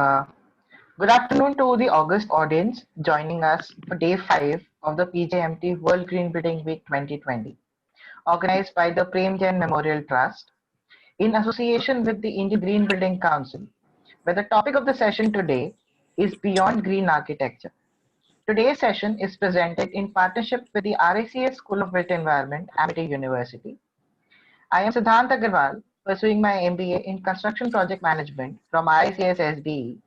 Uh, Good afternoon to the August audience joining us for day 5 of the PJMT World Green Building Week 2020, organized by the Prem Jain Memorial Trust in association with the Indian Green Building Council, where the topic of the session today is Beyond Green Architecture. Today's session is presented in partnership with the RICS School of Built Environment, Amity University. I am Siddhant Agarwal, pursuing my MBA in Construction Project Management from RICS SBE,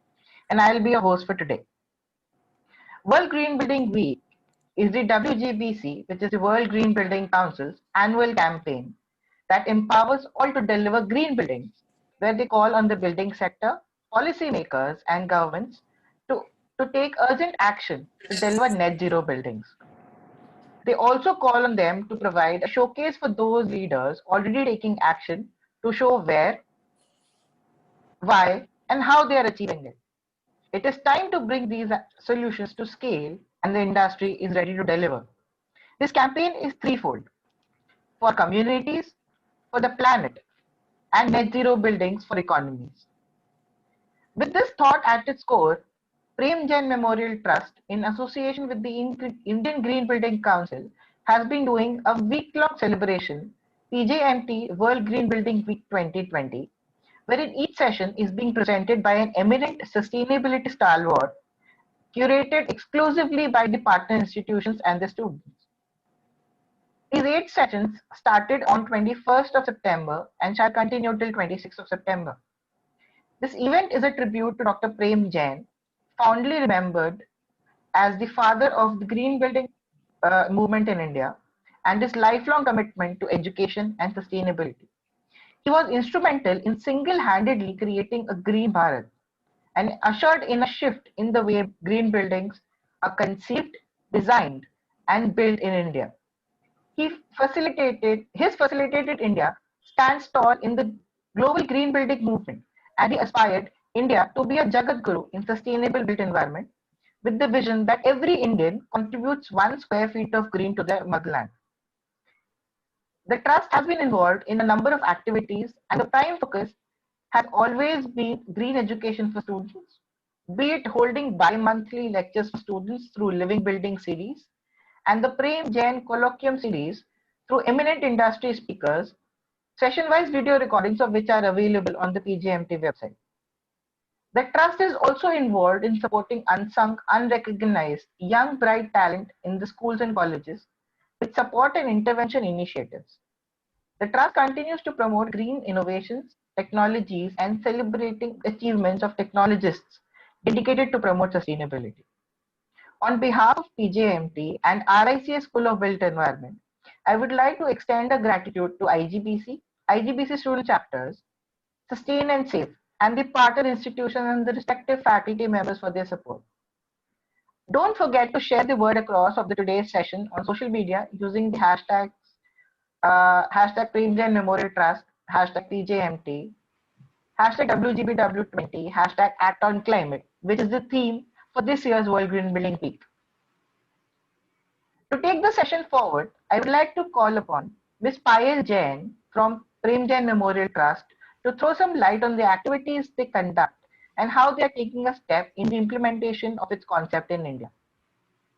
and I'll be your host for today. World Green Building Week is the WGBC, which is the World Green Building Council's annual campaign that empowers all to deliver green buildings, where they call on the building sector, policymakers, and governments to take urgent action to deliver net zero buildings. They also call on them to provide a showcase for those leaders already taking action to show where, why, and how they are achieving it. It is time to bring these solutions to scale, and the industry is ready to deliver. This campaign is threefold: for communities, for the planet, and net zero buildings for economies. With this thought at its core, Prem Jain Memorial Trust, in association with the Indian Green Building Council, has been doing a week-long celebration, PJMT World Green Building Week 2020, wherein each session is being presented by an eminent sustainability stalwart, curated exclusively by the partner institutions and the students. These 8 sessions started on 21st of September and shall continue till 26th of September. This event is a tribute to Dr. Prem Jain, fondly remembered as the father of the green building movement in India and his lifelong commitment to education and sustainability. He was instrumental in single-handedly creating a green Bharat and ushered in a shift in the way green buildings are conceived, designed, and built in India. His facilitated India stands tall in the global green building movement, and he aspired India to be a Jagat Guru in sustainable built environment with the vision that every Indian contributes 1 square feet of green to their motherland. The trust has been involved in a number of activities, and the prime focus has always been green education for students, be it holding bi-monthly lectures for students through Living Building series and the Prem Jain Colloquium series through eminent industry speakers, session-wise video recordings of which are available on the PJMT website. The trust is also involved in supporting unsung, unrecognized young bright talent in the schools and colleges with support and intervention initiatives. The trust continues to promote green innovations, technologies, and celebrating achievements of technologists dedicated to promote sustainability. On behalf of PJMT and RICS School of Built Environment, I would like to extend a gratitude to IGBC student chapters, Sustain and Save, and the partner institutions and the respective faculty members for their support. Don't forget to share the word across of the today's session on social media using the hashtags hashtag Prem Jain Memorial Trust, hashtag PJMT, hashtag WGBW20, hashtag Act on Climate, which is the theme for this year's World Green Building Week. To take the session forward, I would like to call upon Ms. Payal Jain from Prem Jain Memorial Trust to throw some light on the activities they conduct and how they are taking a step in the implementation of its concept in India.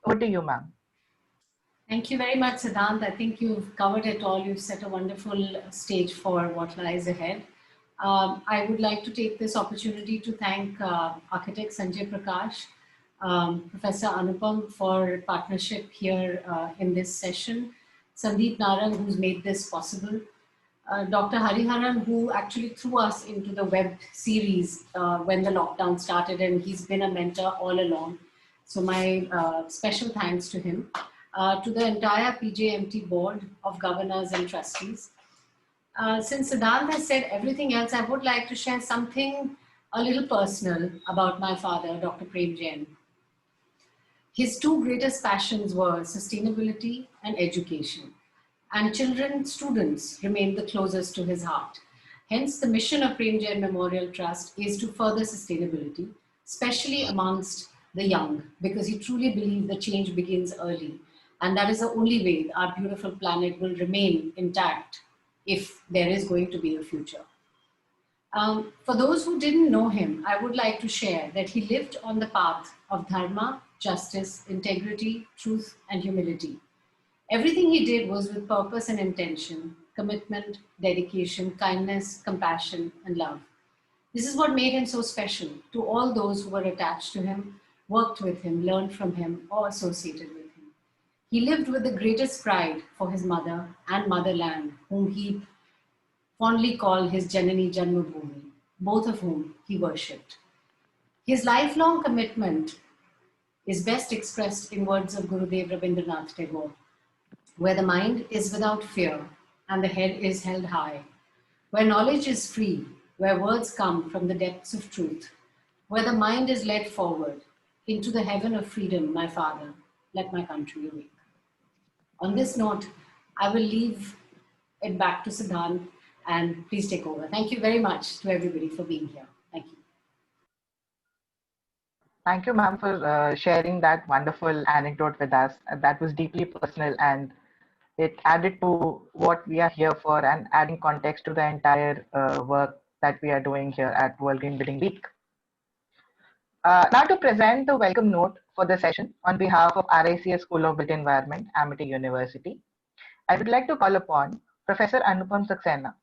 Over to you, ma'am. Thank you very much, Siddhant. I think you've covered it all. You've set a wonderful stage for what lies ahead. I would like to take this opportunity to thank architect Sanjay Prakash, Professor Anupam for partnership here in this session, Sandeep Narang, who's made this possible, Dr. Hariharan, who actually threw us into the web series when the lockdown started, and he's been a mentor all along. So my special thanks to him. To the entire PJMT board of governors and trustees. Since Siddhant has said everything else, I would like to share something a little personal about my father, Dr. Prem Jain. His 2 greatest passions were sustainability and education, and students remained the closest to his heart. Hence, the mission of Prem Jain Memorial Trust is to further sustainability, especially amongst the young, because he truly believed the change begins early. And that is the only way our beautiful planet will remain intact if there is going to be a future. For those who didn't know him, I would like to share that he lived on the path of dharma, justice, integrity, truth, and humility. Everything he did was with purpose and intention, commitment, dedication, kindness, compassion, and love. This is what made him so special to all those who were attached to him, worked with him, learned from him, or associated with him. He lived with the greatest pride for his mother and motherland, whom he fondly called his Janani Janmabhoomi, both of whom he worshipped. His lifelong commitment is best expressed in words of Gurudev Rabindranath Tagore, where the mind is without fear and the head is held high, where knowledge is free, where words come from the depths of truth, where the mind is led forward into the heaven of freedom, my father, let my country awake. On this note, I will leave it back to Siddhant and please take over. Thank you very much to everybody for being here. Thank you. Thank you, ma'am, for sharing that wonderful anecdote with us. That was deeply personal and it added to what we are here for and adding context to the entire work that we are doing here at World Green Building Week. Now to present the welcome note for the session on behalf of RICS School of Built Environment, Amity University, I would like to call upon Professor Anupam Saxena,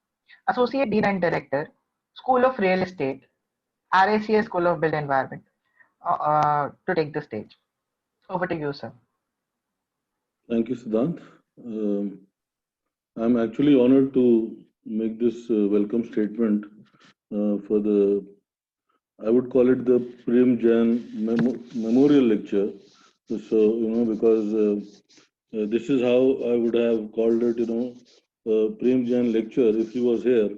Associate Dean and Director, School of Real Estate, RICS School of Built Environment, to take the stage. Over to you, sir. Thank you, Siddhant. I'm actually honored to make this welcome statement for the, I would call it the Prem Jain Memorial Lecture. So, because this is how I would have called it, Prem Jain Lecture if he was here.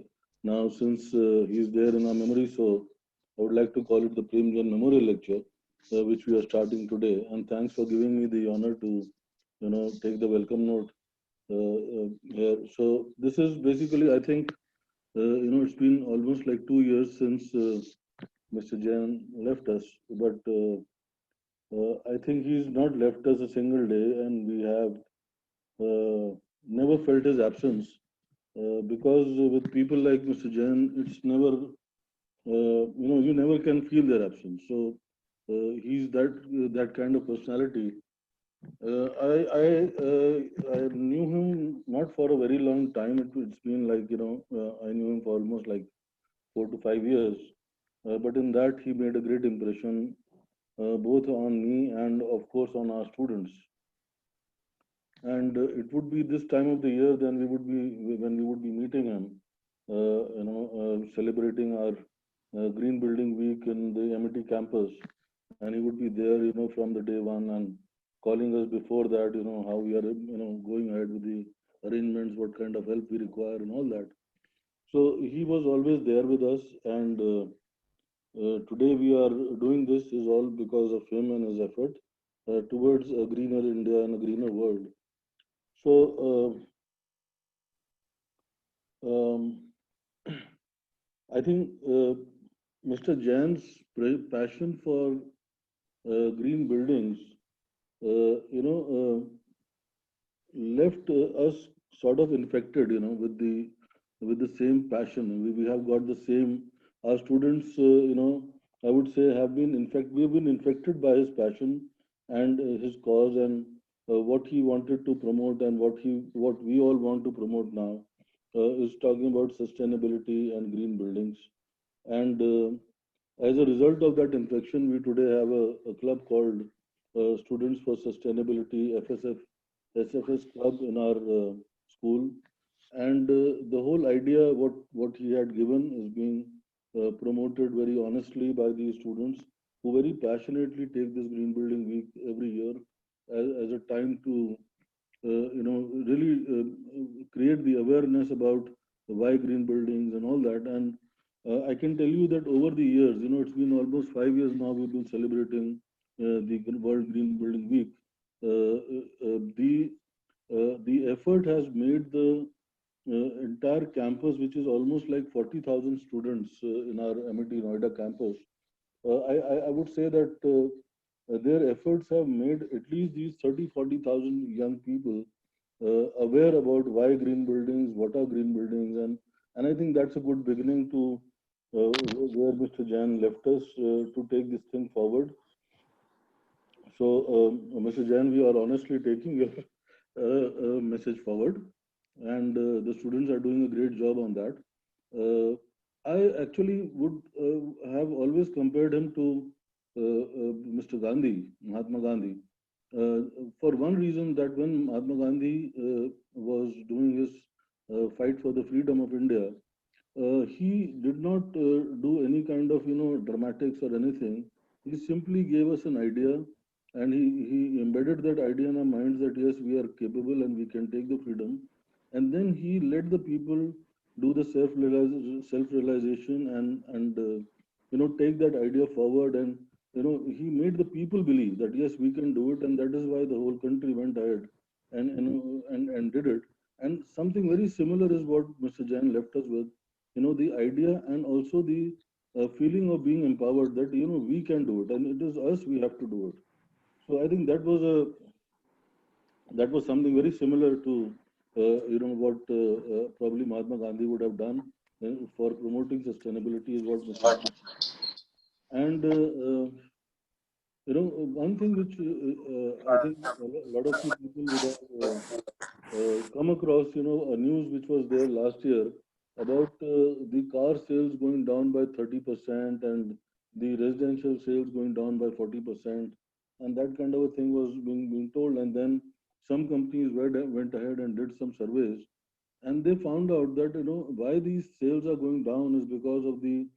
Now, since he's there in our memory, so I would like to call it the Prem Jain Memorial Lecture, which we are starting today. And thanks for giving me the honor to, take the welcome note here. So this is basically, I think, it's been almost like 2 years since Mr. Jain left us, but I think he's not left us a single day, and we have never felt his absence because with people like Mr. Jain, it's never, you never can feel their absence. So he's that kind of personality. I knew him not for a very long time. It's been like, I knew him for almost like 4 to 5 years. But in that, he made a great impression, both on me and, of course, on our students. And it would be this time of the year when we would be meeting him, celebrating our Green Building Week in the Amity campus. And he would be there, from the day one and calling us before that, how we are, going ahead with the arrangements, what kind of help we require and all that. So he was always there with us. And today we are doing this is all because of him and his effort towards a greener India and a greener world. So I think Mr. Jain's passion for green buildings, left us sort of infected, with the same passion. We have got the same. Our students, I would say, we have been infected by his passion and his cause and what he wanted to promote and what we all want to promote now is talking about sustainability and green buildings. And as a result of that infection, we today have a club called Students for Sustainability, SFS club in our school. And the whole idea, what he had given is being promoted very honestly by these students who very passionately take this Green Building Week every year as a time to, really create the awareness about why green buildings and all that. And I can tell you that over the years, it's been almost 5 years now we've been celebrating the World Green Building Week. The effort has made the entire campus, which is almost like 40,000 students in our Amity Noida campus. I would say that their efforts have made at least these 40,000 young people aware about why green buildings, what are green buildings, and I think that's a good beginning to where Mr. Jain left us to take this thing forward. So, Mr. Jain, we are honestly taking your message forward, and the students are doing a great job on that. I actually would have always compared him to Mr. Gandhi, Mahatma Gandhi, for one reason that when Mahatma Gandhi was doing his fight for the freedom of India, he did not do any kind of dramatics or anything. He simply gave us an idea, and he embedded that idea in our minds that yes, we are capable and we can take the freedom. And then he let the people do the self realization and take that idea forward. And he made the people believe that yes, we can do it, and that is why the whole country went ahead and did it. And something very similar is what Mr. Jain left us with, the idea and also the feeling of being empowered that we can do it and it is us, we have to do it. So I think that was something very similar to what probably Mahatma Gandhi would have done for promoting sustainability, is what Mr. And one thing which I think a lot of you people would have come across, a news which was there last year about the car sales going down by 30% and the residential sales going down by 40%. And that kind of a thing was being told. And then some companies went ahead and did some surveys. And they found out that, why these sales are going down is because of the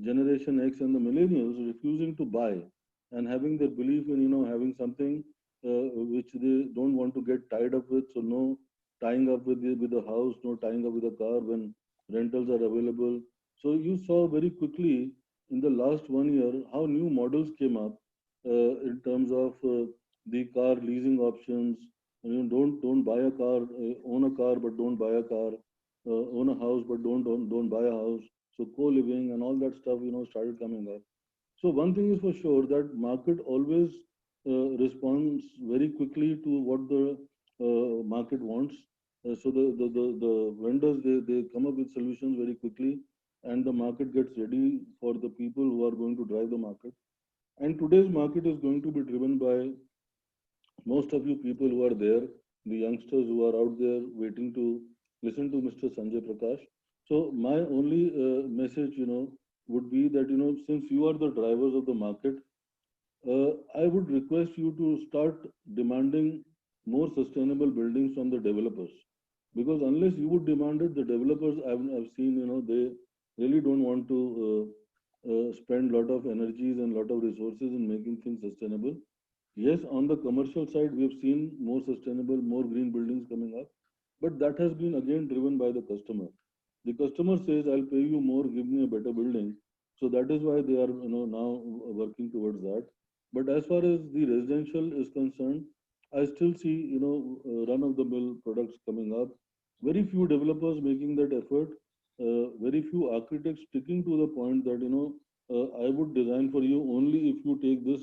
Generation X and the millennials refusing to buy and having their belief in, having something which they don't want to get tied up with. So no tying up with the house, no tying up with a car when rentals are available. So you saw very quickly in the last 1 year how new models came up in terms of the car leasing options. Don't buy a car, own a car but don't buy a car, own a house but don't buy a house. So co-living and all that stuff started coming up. So one thing is for sure that market always responds very quickly to what the market wants. So the vendors, they come up with solutions very quickly, and the market gets ready for the people who are going to drive the market. And today's market is going to be driven by most of you people who are there, the youngsters who are out there waiting to listen to Mr. Sanjay Prakash. So my only message, would be that, since you are the drivers of the market, I would request you to start demanding more sustainable buildings from the developers. Because unless you would demand it, the developers I've seen, they really don't want to spend a lot of energies and a lot of resources in making things sustainable. Yes, on the commercial side, we have seen more sustainable, more green buildings coming up, but that has been again driven by the customer. The customer says, "I'll pay you more, give me a better building." So that is why they are, now working towards that. But as far as the residential is concerned, I still see, run-of-the-mill products coming up. Very few developers making that effort. Very few architects sticking to the point that, I would design for you only if you take this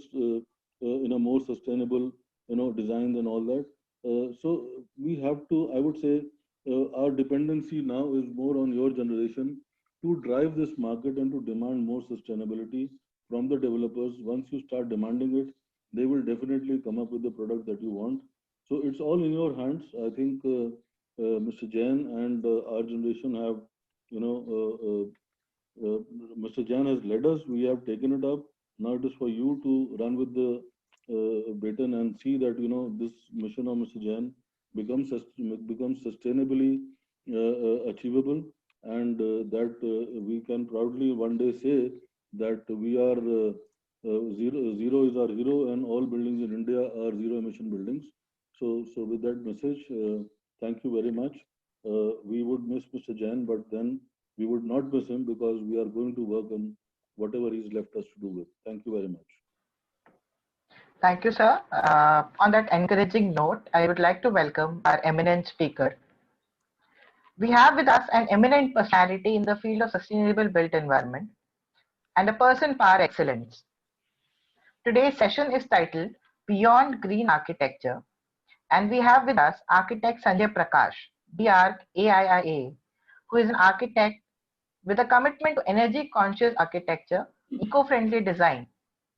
in a more sustainable, designs and all that. So we have to, I would say, our dependency now is more on your generation to drive this market and to demand more sustainability from the developers. Once you start demanding it, they will definitely come up with the product that you want. So it's all in your hands. I think Mr. Jain and our generation have, Mr. Jain has led us. We have taken it up. Now it is for you to run with the baton and see that this mission of Mr. Jain becomes sustainably achievable, and that we can proudly one day say that we are zero is our hero, and all buildings in India are zero emission buildings. So with that message, thank you very much. We would miss Mr. Jain, but then we would not miss him because we are going to work on whatever he's left us to do with. Thank you very much. Thank you, sir. On that encouraging note, I would like to welcome our eminent speaker. We have with us an eminent personality in the field of sustainable built environment and a person par excellence. Today's session is titled Beyond Green Architecture, and we have with us architect Sanjay Prakash, BArch AIIA, who is an architect with a commitment to energy conscious architecture, eco-friendly design,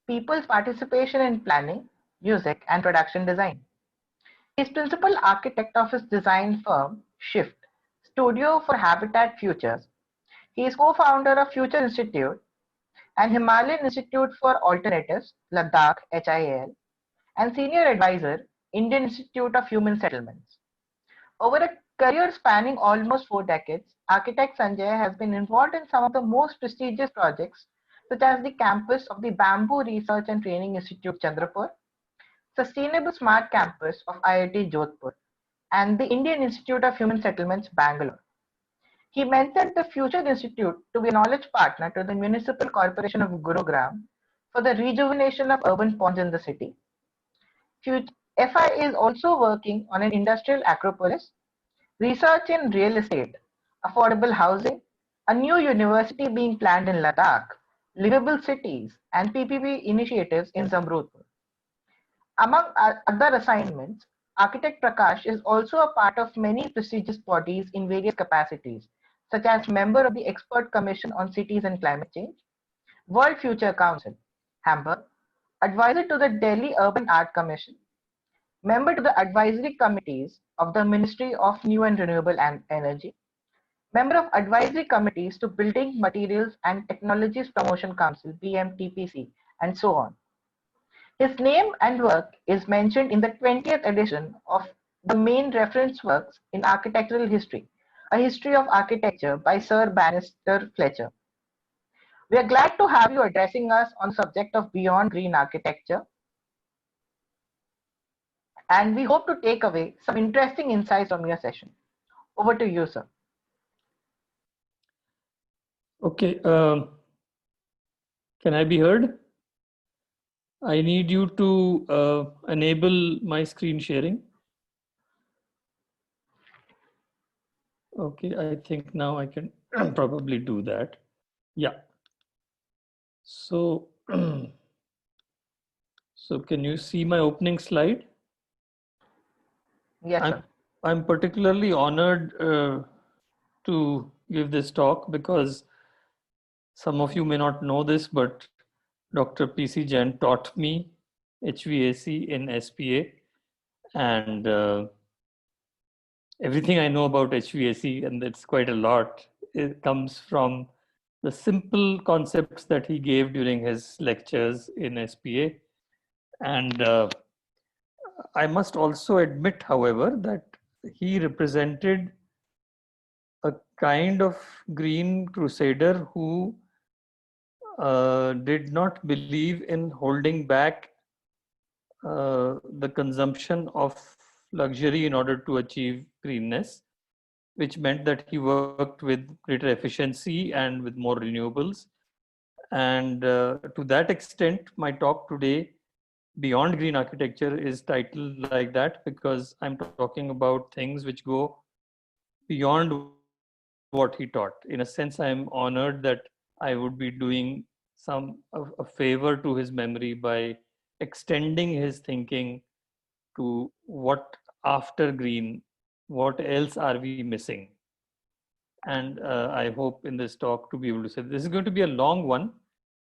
people's participation in planning, music, and production design. He is principal architect of his design firm, Shift, Studio for Habitat Futures. He is co-founder of Future Institute and Himalayan Institute for Alternatives, Ladakh, HIAL, and senior advisor, Indian Institute of Human Settlements. Over a career spanning almost 4 decades, architect Sanjay has been involved in some of the most prestigious projects, such as the campus of the Bamboo Research and Training Institute, Chandrapur, Sustainable Smart Campus of IIT Jodhpur, and the Indian Institute of Human Settlements, Bangalore. He mentored the Future Institute to be a knowledge partner to the Municipal Corporation of Gurugram for the rejuvenation of urban ponds in the city. FI is also working on an industrial acropolis, research in real estate, affordable housing, a new university being planned in Ladakh, livable cities, and PPP initiatives in Zamrudpur. Among other assignments, architect Prakash is also a part of many prestigious bodies in various capacities, such as member of the Expert Commission on Cities and Climate Change, World Future Council, Hamburg, advisor to the Delhi Urban Art Commission, member to the advisory committees of the Ministry of New and Renewable Energy, member of advisory committees to Building Materials and Technologies Promotion Council, BMTPC, and so on. His name and work is mentioned in the 20th edition of the main reference works in architectural history, A History of Architecture by Sir Bannister Fletcher. We are glad to have you addressing us on the subject of Beyond Green Architecture, and we hope to take away some interesting insights from your session. Over to you, sir. Okay, can I be heard? I need you to enable my screen sharing. Okay, I think now I can probably do that. Yeah. So, so can you see my opening slide? Yes, sir. I'm particularly honored to give this talk because some of you may not know this, but Dr. P.C. Jain taught me HVAC in SPA, and everything I know about HVAC, and it's quite a lot, it comes from the simple concepts that he gave during his lectures in SPA. And I must also admit, however, that he represented a kind of green crusader who did not believe in holding back the consumption of luxury in order to achieve greenness, which meant that he worked with greater efficiency and with more renewables. And to that extent, my talk today, Beyond Green Architecture, is titled like that because I'm talking about things which go beyond what he taught. In a sense, I'm honored that I would be doing a favor to his memory by extending his thinking to what after green, what else are we missing? And I hope in this talk to be able to say, this is going to be a long one.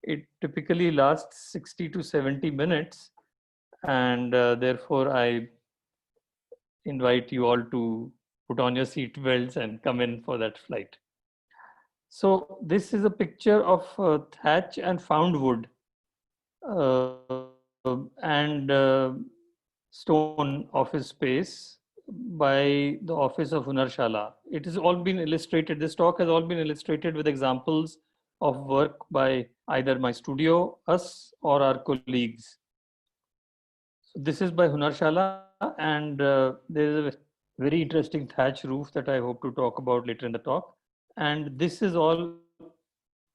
It typically lasts 60 to 70 minutes. And therefore, I invite you all to put on your seat belts and come in for that flight. So this is a picture of thatch and found wood and stone office space by the Office of Hunarshala. It has all been illustrated. This talk has all been illustrated with examples of work by either my studio, us, or our colleagues. So this is by Hunarshala, and there is a very interesting thatch roof that I hope to talk about later in the talk. And this is all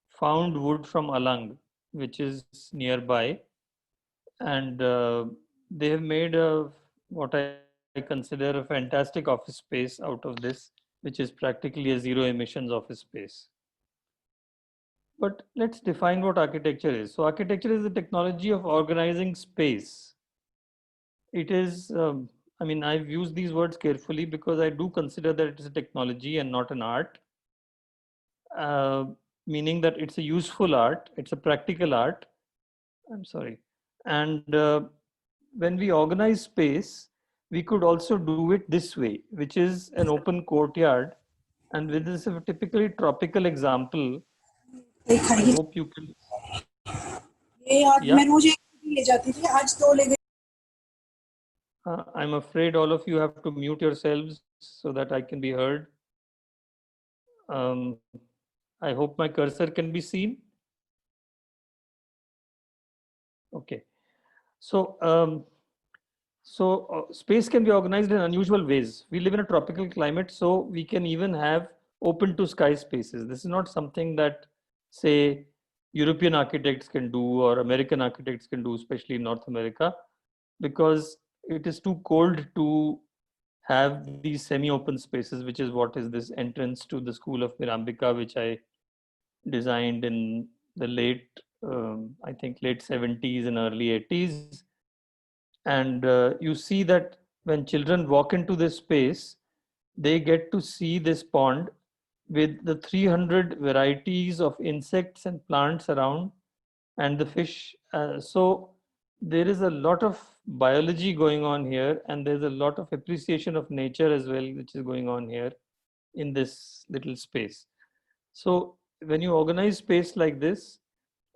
found wood from Alang, which is nearby. And they have made what I consider a fantastic office space out of this, which is practically a zero emissions office space. But let's define what architecture is. So architecture is the technology of organizing space. It is, I mean, I've used these words carefully because I do consider that it is a technology and not an art. meaning that it's a useful art, it's a practical art. I'm sorry. And when we organize space, we could also do it this way, which is an open courtyard. And with this typically tropical example, I hope you can. Yeah. I'm afraid all of you have to mute yourselves so that I can be heard. Um, I hope my cursor can be seen. Okay. So, space can be organized in unusual ways. We live in a tropical climate, so we can even have open to sky spaces. This is not something that, say, European architects can do or American architects can do, especially in North America, because it is too cold to have these semi-open spaces, which is what is this entrance to the School of Mirambika, which I designed in the late, I think late 70s and early 80s. And you see that when children walk into this space, they get to see this pond with the 300 varieties of insects and plants around and the fish. So there is a lot of biology going on here, and there's a lot of appreciation of nature as well, which is going on here in this little space. So when you organize space like this,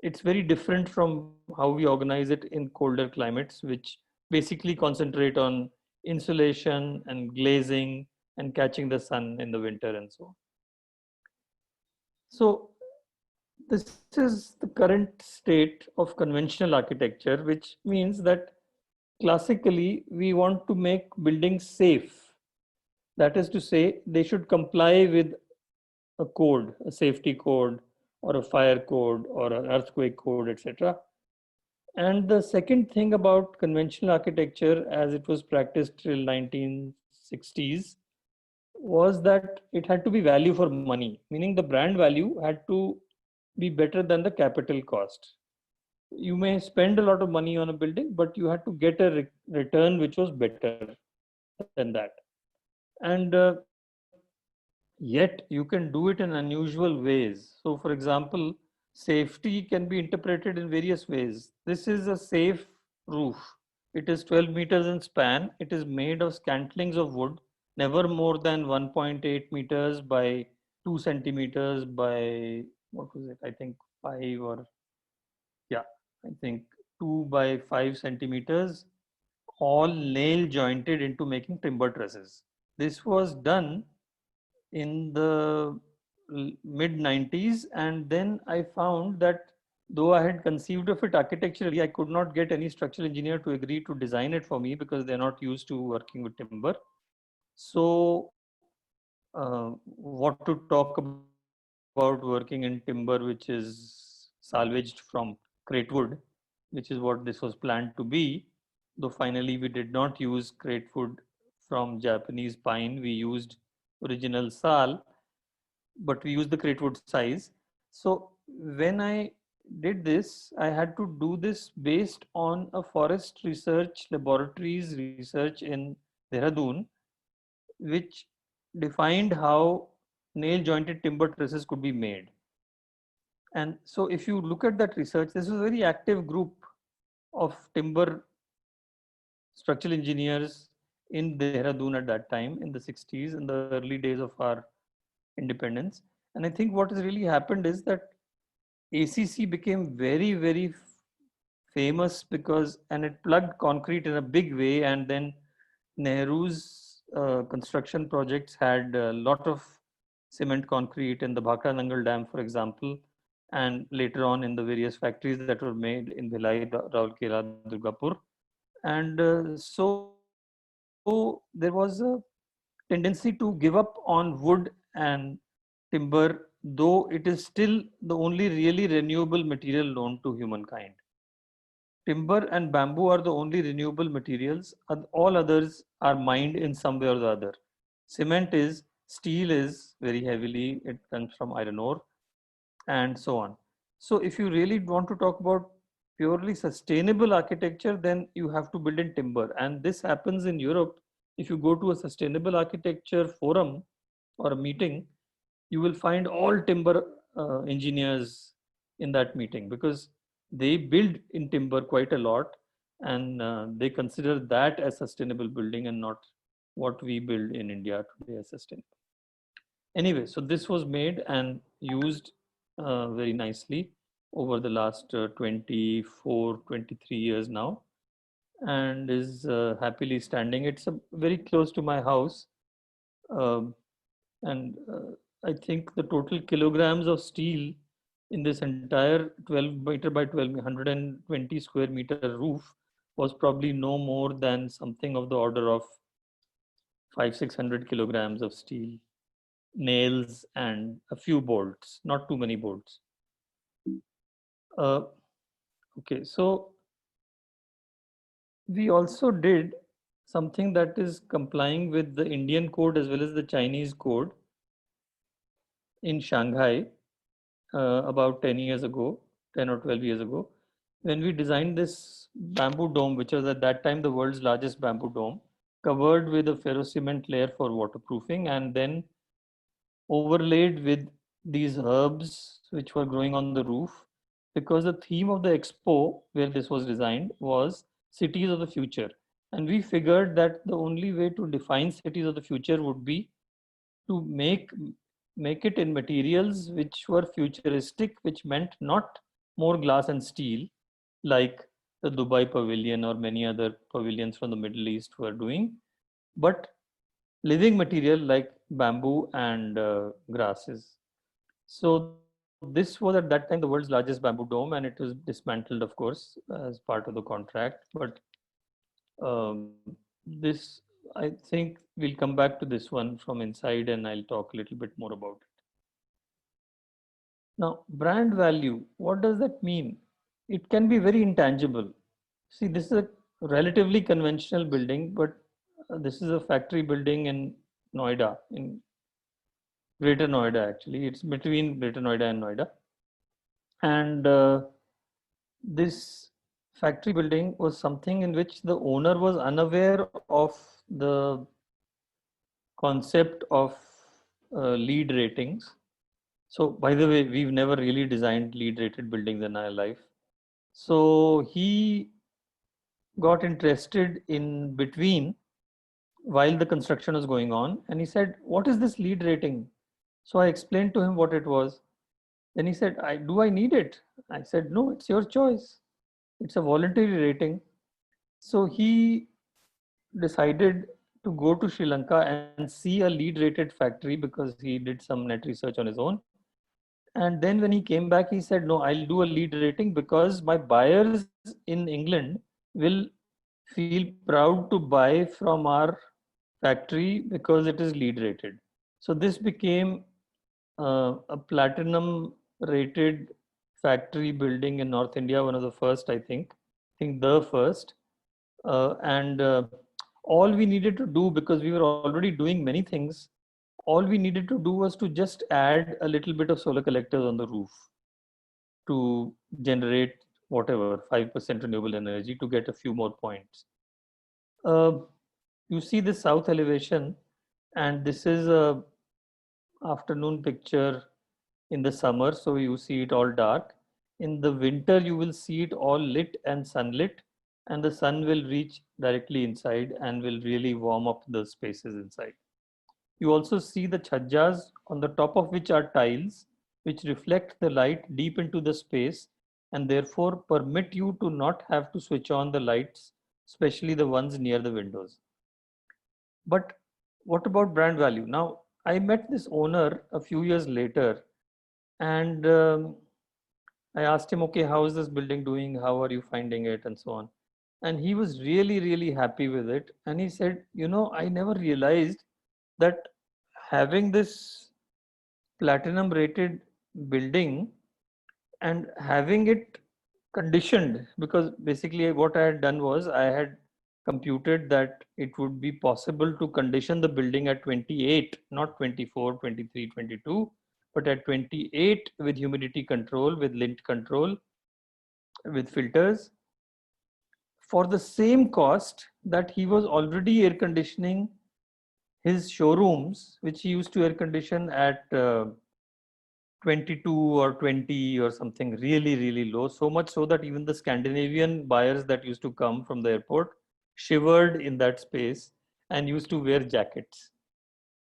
it's very different from how we organize it in colder climates, which basically concentrate on insulation and glazing and catching the sun in the winter and so on. So this is the current state of conventional architecture, which means that classically we want to make buildings safe. That is to say, they should comply with a code, a safety code, or a fire code, or an earthquake code, etc. And the second thing about conventional architecture as it was practiced till 1960s was that it had to be value for money, meaning the brand value had to be better than the capital cost. You may spend a lot of money on a building, but you had to get a return which was better than that. And yet you can do it in unusual ways. So for example, safety can be interpreted in various ways. This is a safe roof. It is 12 meters in span. It is made of scantlings of wood, never more than 1.8 meters by 2 centimeters by, what was it? I think 5 or, yeah, I think 2 by 5 centimeters, all nail jointed into making timber trusses. This was done in the mid 90s, and then I found that though I had conceived of it architecturally, I could not get any structural engineer to agree to design it for me because they're not used to working with timber. So what to talk about working in timber which is salvaged from crate wood, which is what this was planned to be, though finally we did not use crate wood from Japanese pine, we used original sal, but we used the crate wood size. So when I did this, I had to do this based on a forest research laboratories research in Dehradun, which defined how nail jointed timber trusses could be made. And so if you look at that research, this was a very active group of timber structural engineers in Dehradun at that time in the 60s, in the early days of our independence. And I think what has really happened is that ACC became very, very famous because, and it plugged concrete in a big way. And then Nehru's construction projects had a lot of cement concrete in the Bhakra Nangal Dam, for example, and later on in the various factories that were made in Bhilai, Raulkela, Durgapur. And so there was a tendency to give up on wood and timber, though it is still the only really renewable material known to humankind. Timber and bamboo are the only renewable materials. All others are mined in some way or the other. Cement is, steel is very heavily, it comes from iron ore, and so on. So if you really want to talk about purely sustainable architecture, then you have to build in timber. And this happens in Europe. If you go to a sustainable architecture forum or a meeting, you will find all timber engineers in that meeting, because they build in timber quite a lot, and they consider that as sustainable building and not what we build in India today as sustainable. Anyway, so this was made and used very nicely over the last 24, 23 years now, and is happily standing. It's very close to my house. Um, and I think the total kilograms of steel in this entire 12 meter by 12, 120 square meter roof was probably no more than something of the order of 500-600 kilograms of steel, nails, and a few bolts, not too many bolts. Uh, okay, so we also did something that is complying with the Indian code as well as the Chinese code in Shanghai about 10 years ago, 10 or 12 years ago, when we designed this bamboo dome, which was at that time the world's largest bamboo dome, covered with a ferrocement layer for waterproofing, and then overlaid with these herbs which were growing on the roof, because the theme of the expo where this was designed was cities of the future. And we figured that the only way to define cities of the future would be to make it in materials which were futuristic, which meant not more glass and steel like the Dubai pavilion or many other pavilions from the Middle East were doing, but living material like bamboo and grasses. So this was at that time the world's largest bamboo dome, and it was dismantled, of course, as part of the contract. But this, I think we'll come back to this one from inside, and I'll talk a little bit more about it. Now, brand value, what does that mean? It can be very intangible. See, this is a relatively conventional building, but this is a factory building in Noida, in Greater Noida actually. It's between Greater Noida and Noida. And this factory building was something in which the owner was unaware of the concept of LEED ratings. So, by the way, we've never really designed LEED rated buildings in our life. So he got interested in between while the construction was going on, and he said, "What is this LEED rating?" So I explained to him what it was. Then he said, "Do I need it?" I said, "No, it's your choice. It's a voluntary rating." So he decided to go to Sri Lanka and see a LEED rated factory because he did some net research on his own. And then when he came back, he said, "No, I'll do a LEED rating because my buyers in England will feel proud to buy from our factory because it is LEED rated." So this became a platinum rated factory building in North India, one of the first, I think the first. And all we needed to do, because we were already doing many things, all we needed to do was to just add a little bit of solar collectors on the roof to generate whatever 5% renewable energy to get a few more points. You see this south elevation, and this is a afternoon picture in the summer, so you see it all dark. In the winter, you will see it all lit and sunlit, and the sun will reach directly inside and will really warm up the spaces inside. You also see the chhajjas, on the top of which are tiles, which reflect the light deep into the space and therefore permit you to not have to switch on the lights, especially the ones near the windows. But what about brand value? Now, I met this owner a few years later, and I asked him, "Okay, how is this building doing? How are you finding it?" and so on. And he was really, really happy with it. And he said, "I never realized that having this platinum rated building and having it conditioned," because basically what I had done was I had computed that it would be possible to condition the building at 28, not 24, 23, 22, but at 28 with humidity control, with lint control, with filters, for the same cost that he was already air conditioning his showrooms, which he used to air condition at 22 or 20 or something, really, really low, so much so that even the Scandinavian buyers that used to come from the airport shivered in that space and used to wear jackets.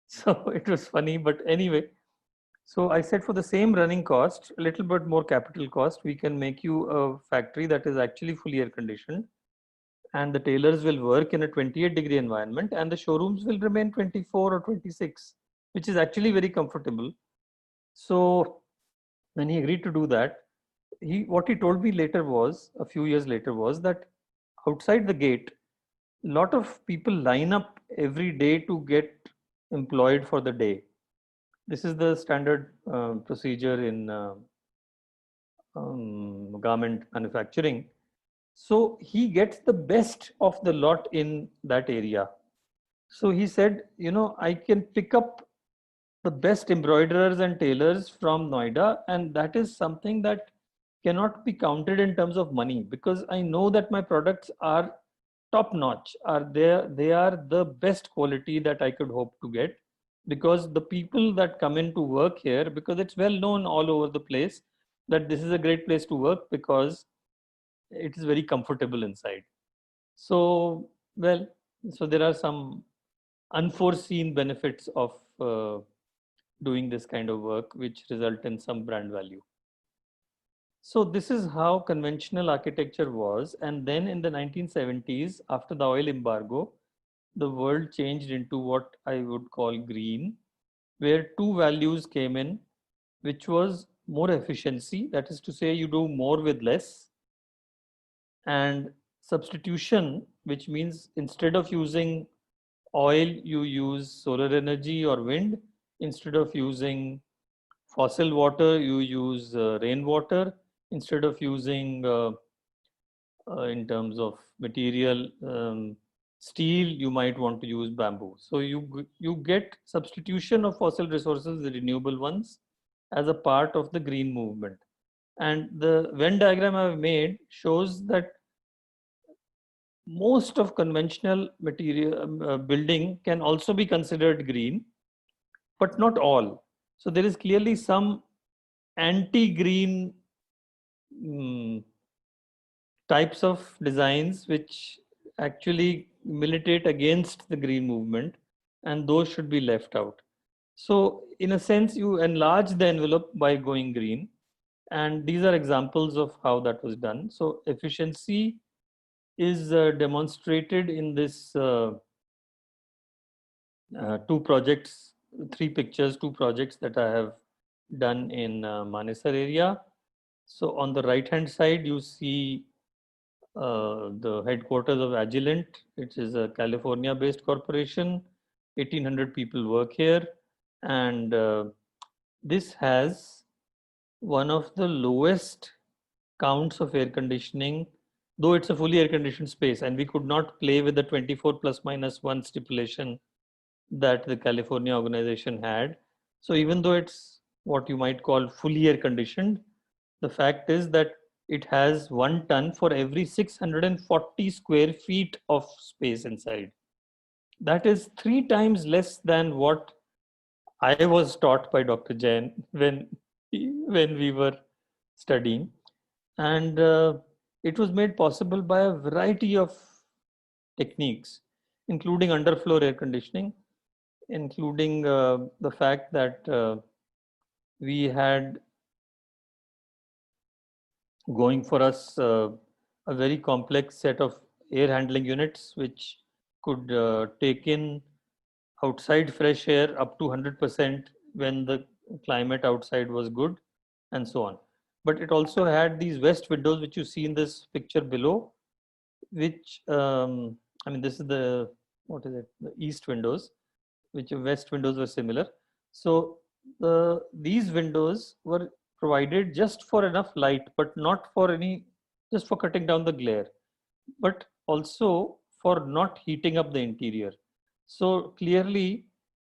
So it was funny, but anyway. So I said, for the same running cost, a little bit more capital cost, we can make you a factory that is actually fully air conditioned, and the tailors will work in a 28-degree environment, and the showrooms will remain 24 or 26, which is actually very comfortable. So when he agreed to do that, what he told me later was, a few years later, was that outside the gate, a lot of people line up every day to get employed for the day. This is the standard procedure in garment manufacturing. So he gets the best of the lot in that area. So he said, I can pick up the best embroiderers and tailors from Noida, and that is something that cannot be counted in terms of money, because I know that my products are top notch. They are the best quality that I could hope to get, because the people that come in to work here, because it's well known all over the place that this is a great place to work because it is very comfortable inside. So, well, so there are some unforeseen benefits of doing this kind of work, which result in some brand value. So this is how conventional architecture was. And then in the 1970s, after the oil embargo, the world changed into what I would call green, where two values came in, which was more efficiency, that is to say, you do more with less, and substitution, which means instead of using oil, you use solar energy or wind. Instead of using fossil water, you use rainwater. Instead of using, in terms of material, steel, you might want to use bamboo. So you get substitution of fossil resources, the renewable ones, as a part of the green movement. And the Venn diagram I've made shows that most of conventional material building can also be considered green, but not all. So there is clearly some anti-green types of designs which actually militate against the green movement, and those should be left out. So in a sense, you enlarge the envelope by going green, and these are examples of how that was done. So efficiency is demonstrated in this two projects, three pictures, two projects that I have done in Manesar area. So on the right hand side, you see the headquarters of Agilent, which is a California based corporation. 1800 people work here, and this has one of the lowest counts of air conditioning, though it's a fully air conditioned space, and we could not play with the 24 plus minus 1 stipulation that the California organization had. So even though it's what you might call fully air conditioned, the fact is that it has 1 ton for every 640 square feet of space inside. That is 3 times less than what I was taught by Dr. Jain when we were studying. And it was made possible by a variety of techniques, including underfloor air conditioning, including the fact that we had going for us a very complex set of air handling units which could take in outside fresh air up to 100% when the climate outside was good, and so on. But it also had these west windows which you see in this picture below, which this is the east windows, which west windows were similar. So these windows were provided just for enough light, but not for just for cutting down the glare, but also for not heating up the interior. So clearly,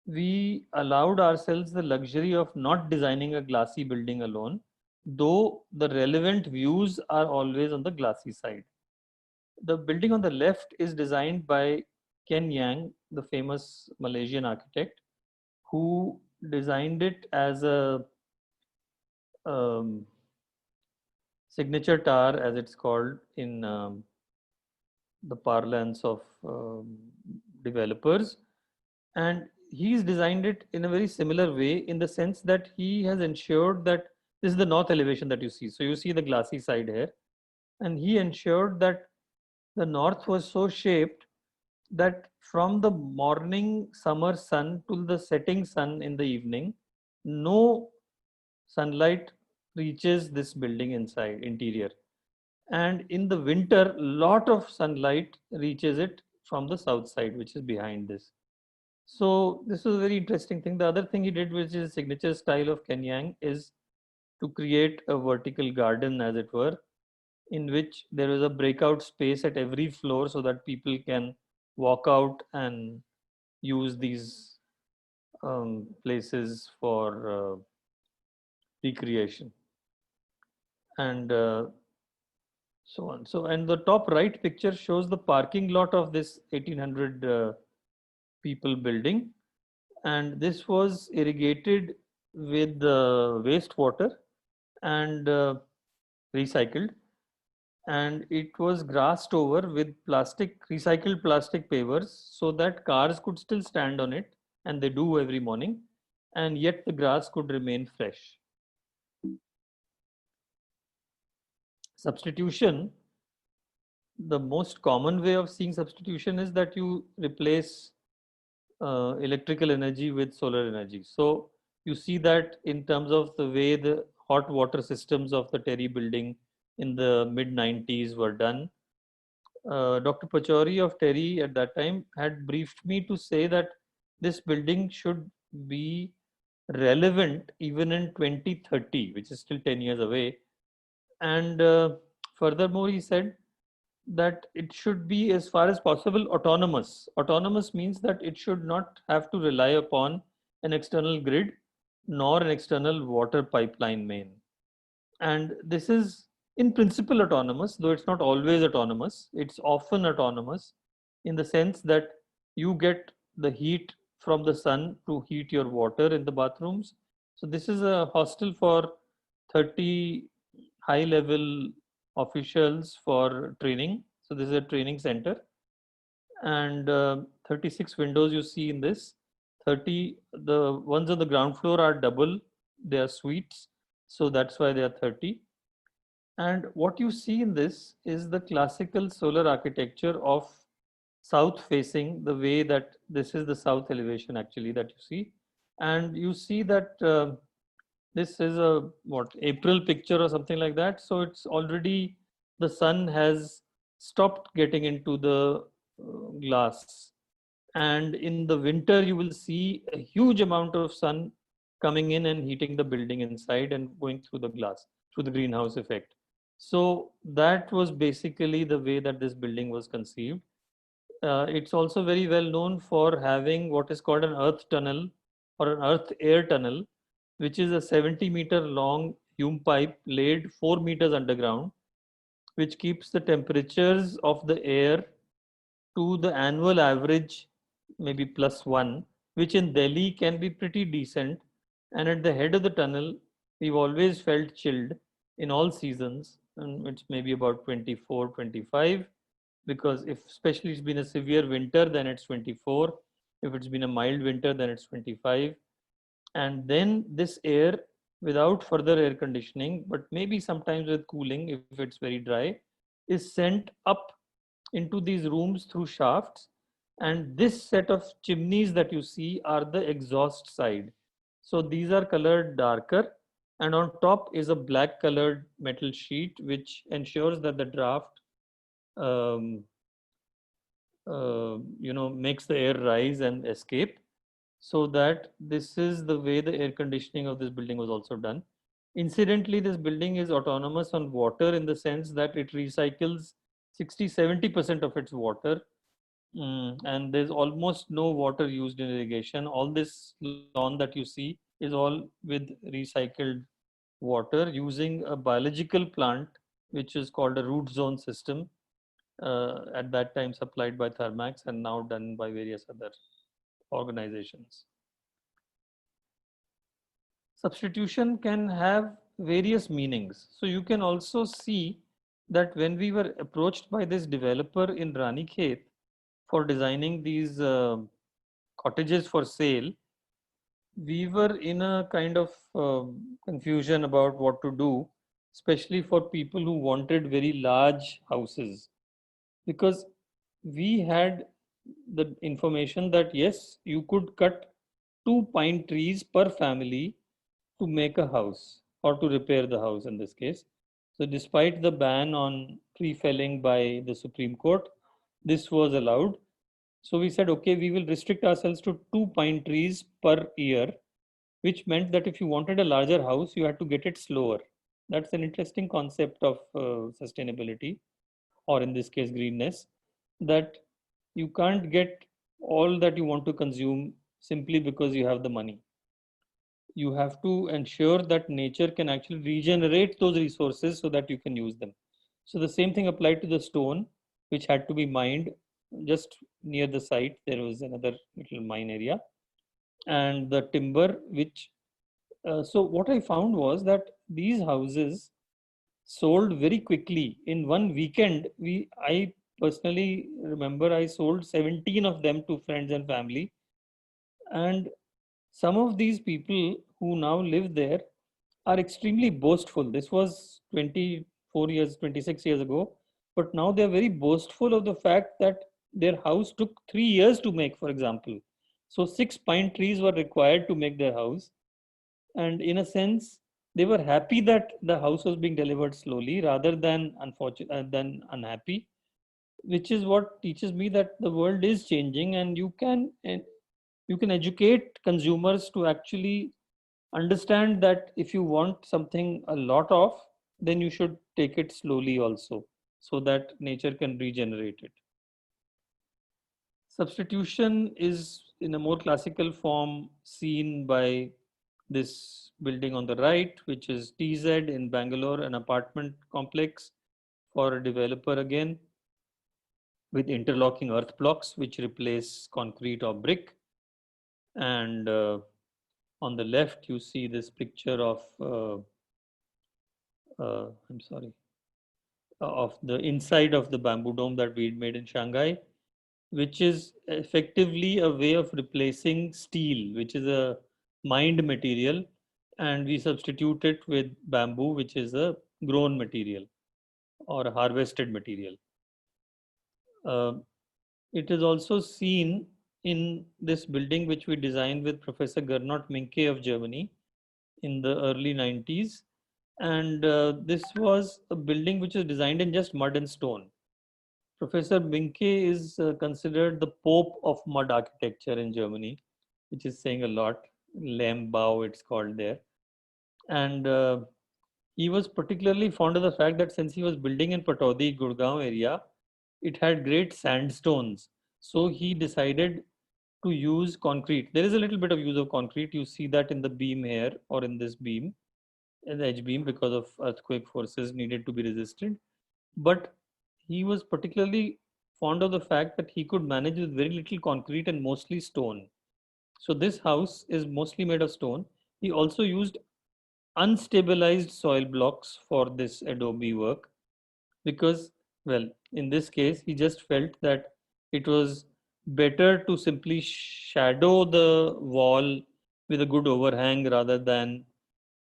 we allowed ourselves the luxury of not designing a glassy building alone, though the relevant views are always on the glassy side. The building on the left is designed by Ken Yang, the famous Malaysian architect, who designed it as a signature tower, as it's called in the parlance of developers. And he's designed it in a very similar way, in the sense that he has ensured that this is the north elevation that you see. So you see the glassy side here. And he ensured that the north was so shaped that from the morning summer sun to the setting sun in the evening, no sunlight reaches this building inside interior. And in the winter, lot of sunlight reaches it from the south side, which is behind this. So this was a very interesting thing. The other thing he did, which is signature style of Kenyang, is to create a vertical garden, as it were, in which there is a breakout space at every floor so that people can walk out and use these places for recreation. And so on. So, and the top right picture shows the parking lot of this 1800 people building. And this was irrigated with wastewater and recycled. And it was grassed over with recycled plastic pavers, so that cars could still stand on it, and they do every morning, and yet the grass could remain fresh. Substitution, the most common way of seeing substitution is that you replace electrical energy with solar energy. So you see that in terms of the way the hot water systems of the Terry building in the mid-90s were done. Dr. Pachauri of Terry at that time had briefed me to say that this building should be relevant even in 2030, which is still 10 years away. And furthermore, he said that it should be, as far as possible, autonomous. Autonomous means that it should not have to rely upon an external grid nor an external water pipeline main. And this is in principle autonomous, though it's not always autonomous. It's often autonomous in the sense that you get the heat from the sun to heat your water in the bathrooms. So this is a hostel for 30 high level officials for training. So this is a training center, and 36 windows you see in this. 30, the ones on the ground floor are double, they are suites, so that's why they are 30. And what you see in this is the classical solar architecture of south facing, the way that this is the south elevation actually that you see. And you see that this is a April picture or something like that. So it's already, the sun has stopped getting into the glass. And in the winter, you will see a huge amount of sun coming in and heating the building inside and going through the glass, through the greenhouse effect. So that was basically the way that this building was conceived. It's also very well known for having what is called an earth tunnel or an earth air tunnel, which is a 70-meter long Hume pipe laid 4 meters underground, which keeps the temperatures of the air to the annual average, maybe +1, which in Delhi can be pretty decent. And at the head of the tunnel, we've always felt chilled in all seasons, and it's maybe about 24, 25, because if especially it's been a severe winter, then it's 24. If it's been a mild winter, then it's 25. And then this air, without further air conditioning, but maybe sometimes with cooling if it's very dry, is sent up into these rooms through shafts. And this set of chimneys that you see are the exhaust side. So these are colored darker, and on top is a black colored metal sheet which ensures that the draft makes the air rise and escape. So that this is the way the air conditioning of this building was also done. Incidentally, this building is autonomous on water in the sense that it recycles 60-70% of its water. And there's almost no water used in irrigation. All this lawn that you see is all with recycled water using a biological plant, which is called a root zone system, at that time supplied by Thermax and now done by various other organizations. Substitution can have various meanings. So you can also see that when we were approached by this developer in Ranikhet for designing these cottages for sale, we were in a kind of confusion about what to do, especially for people who wanted very large houses, because we had the information that yes, you could cut 2 pine trees per family to make a house or to repair the house in this case. So, despite the ban on tree felling by the Supreme Court, this was allowed. So, we said, okay, we will restrict ourselves to 2 pine trees per year, which meant that if you wanted a larger house, you had to get it slower. That's an interesting concept of sustainability, or in this case, greenness, that you can't get all that you want to consume simply because you have the money. You have to ensure that nature can actually regenerate those resources so that you can use them. So the same thing applied to the stone, which had to be mined just near the site. There was another little mine area, and the timber, which so what I found was that these houses sold very quickly. In one weekend, I personally remember I sold 17 of them to friends and family, and some of these people who now live there are extremely boastful. This was 24 years, 26 years ago, but now they're very boastful of the fact that their house took 3 years to make, for example. So 6 pine trees were required to make their house. And in a sense, they were happy that the house was being delivered slowly rather than than unhappy, which is what teaches me that the world is changing, and you can educate consumers to actually understand that if you want something a lot of, then you should take it slowly also, so that nature can regenerate it. Substitution is in a more classical form seen by this building on the right, which is TZ in Bangalore, an apartment complex for a developer again, with interlocking earth blocks which replace concrete or brick. And on the left, you see this picture of, I'm sorry, of the inside of the bamboo dome that we made in Shanghai, which is effectively a way of replacing steel, which is a mined material, and we substitute it with bamboo, which is a grown material or a harvested material. It is also seen in this building, which we designed with Professor Gernot Minke of Germany in the early 90s. And this was a building which was designed in just mud and stone. Professor Minke is considered the Pope of mud architecture in Germany, which is saying a lot. Lehmbau, it's called there. And he was particularly fond of the fact that since he was building in Pataudi, Gurgaon area, it had great sandstones. So he decided to use concrete. There is a little bit of use of concrete. You see that in the beam here or in this beam, in the edge beam, because of earthquake forces needed to be resisted. But he was particularly fond of the fact that he could manage with very little concrete and mostly stone. So this house is mostly made of stone. He also used unstabilized soil blocks for this adobe work because, well, in this case, he just felt that it was better to simply shadow the wall with a good overhang rather than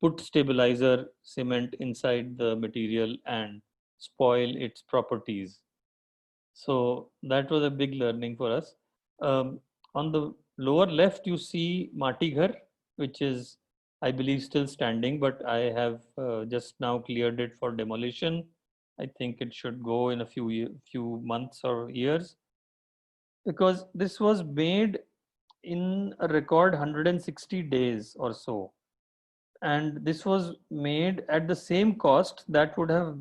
put stabilizer cement inside the material and spoil its properties. So that was a big learning for us. On the lower left, you see Mati Ghar, which is, I believe, still standing, but I have just now cleared it for demolition. I think it should go in a few months or years, because this was made in a record 160 days or so. And this was made at the same cost that would have,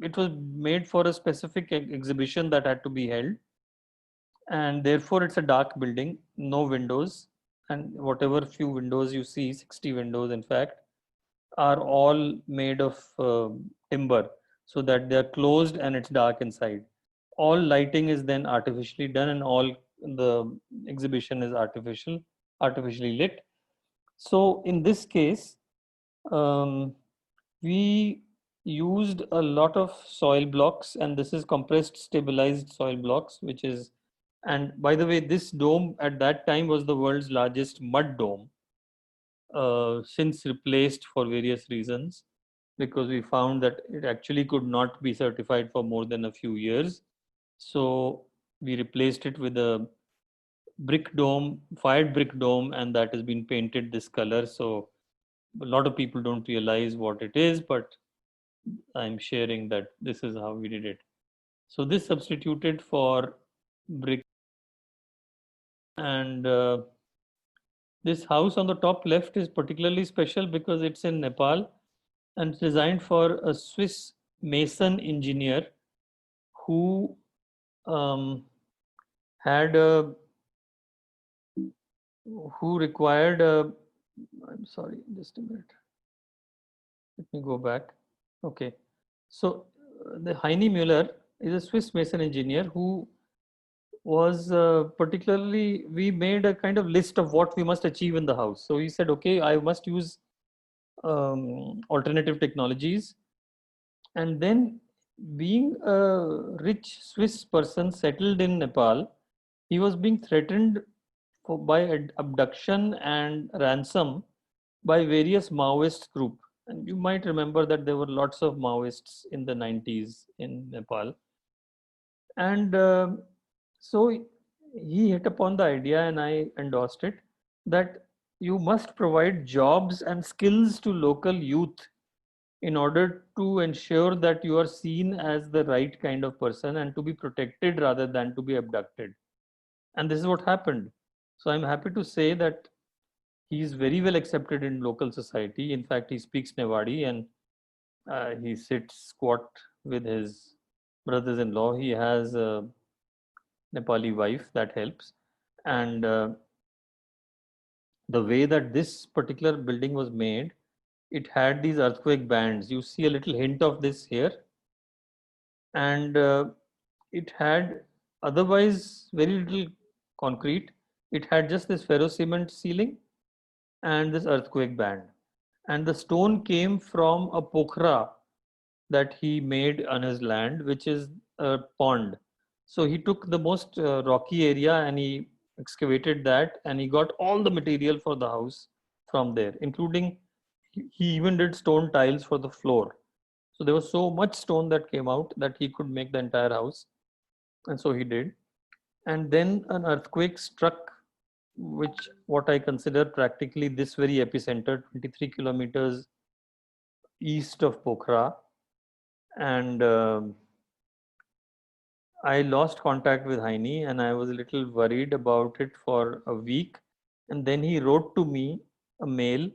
it was made for a specific exhibition that had to be held. And therefore it's a dark building, no windows. And whatever few windows you see, 60 windows in fact, are all made of timber, so that they're closed and it's dark inside. all lighting is then artificially done and all the exhibition is artificially lit. So in this case, we used a lot of soil blocks, and this is compressed stabilized soil blocks, which is, and by the way, this dome at that time was the world's largest mud dome, since replaced for various reasons, because we found that it actually could not be certified for more than a few years. So we replaced it with a brick dome, fired brick dome, and that has been painted this color. So a lot of people don't realize what it is, but I'm sharing that this is how we did it. So this substituted for brick, and this house on the top left is particularly special because it's in Nepal and designed for a Swiss mason engineer who had a who required a, I'm sorry, just a minute. Let me go back. Okay. So the Heine Müller is a Swiss mason engineer who was particularly, we made a kind of list of what we must achieve in the house. So he said, okay, I must use alternative technologies. And then, being a rich Swiss person settled in Nepal, he was being threatened by abduction and ransom by various Maoist group. And you might remember that there were lots of Maoists in the 90s in Nepal. And so he hit upon the idea, and I endorsed it, that you must provide jobs and skills to local youth in order to ensure that you are seen as the right kind of person and to be protected rather than to be abducted. And this is what happened. So I'm happy to say that he is very well accepted in local society. In fact, he speaks Newari, and he sits squat with his brothers-in-law. He has a Nepali wife, that helps. And the way that this particular building was made, it had these earthquake bands. You see a little hint of this here. And it had otherwise very little concrete. It had just this ferrocement ceiling and this earthquake band. And the stone came from a pokhara that he made on his land, which is a pond. So he took the most rocky area and he excavated that, and he got all the material for the house from there, including he even did stone tiles for the floor. So there was so much stone that came out that he could make the entire house. And so he did. And then an earthquake struck, which what I consider practically this very epicenter, 23 kilometers east of Pokhara. And I lost contact with Heine, and I was a little worried about it for a week. And then he wrote to me a mail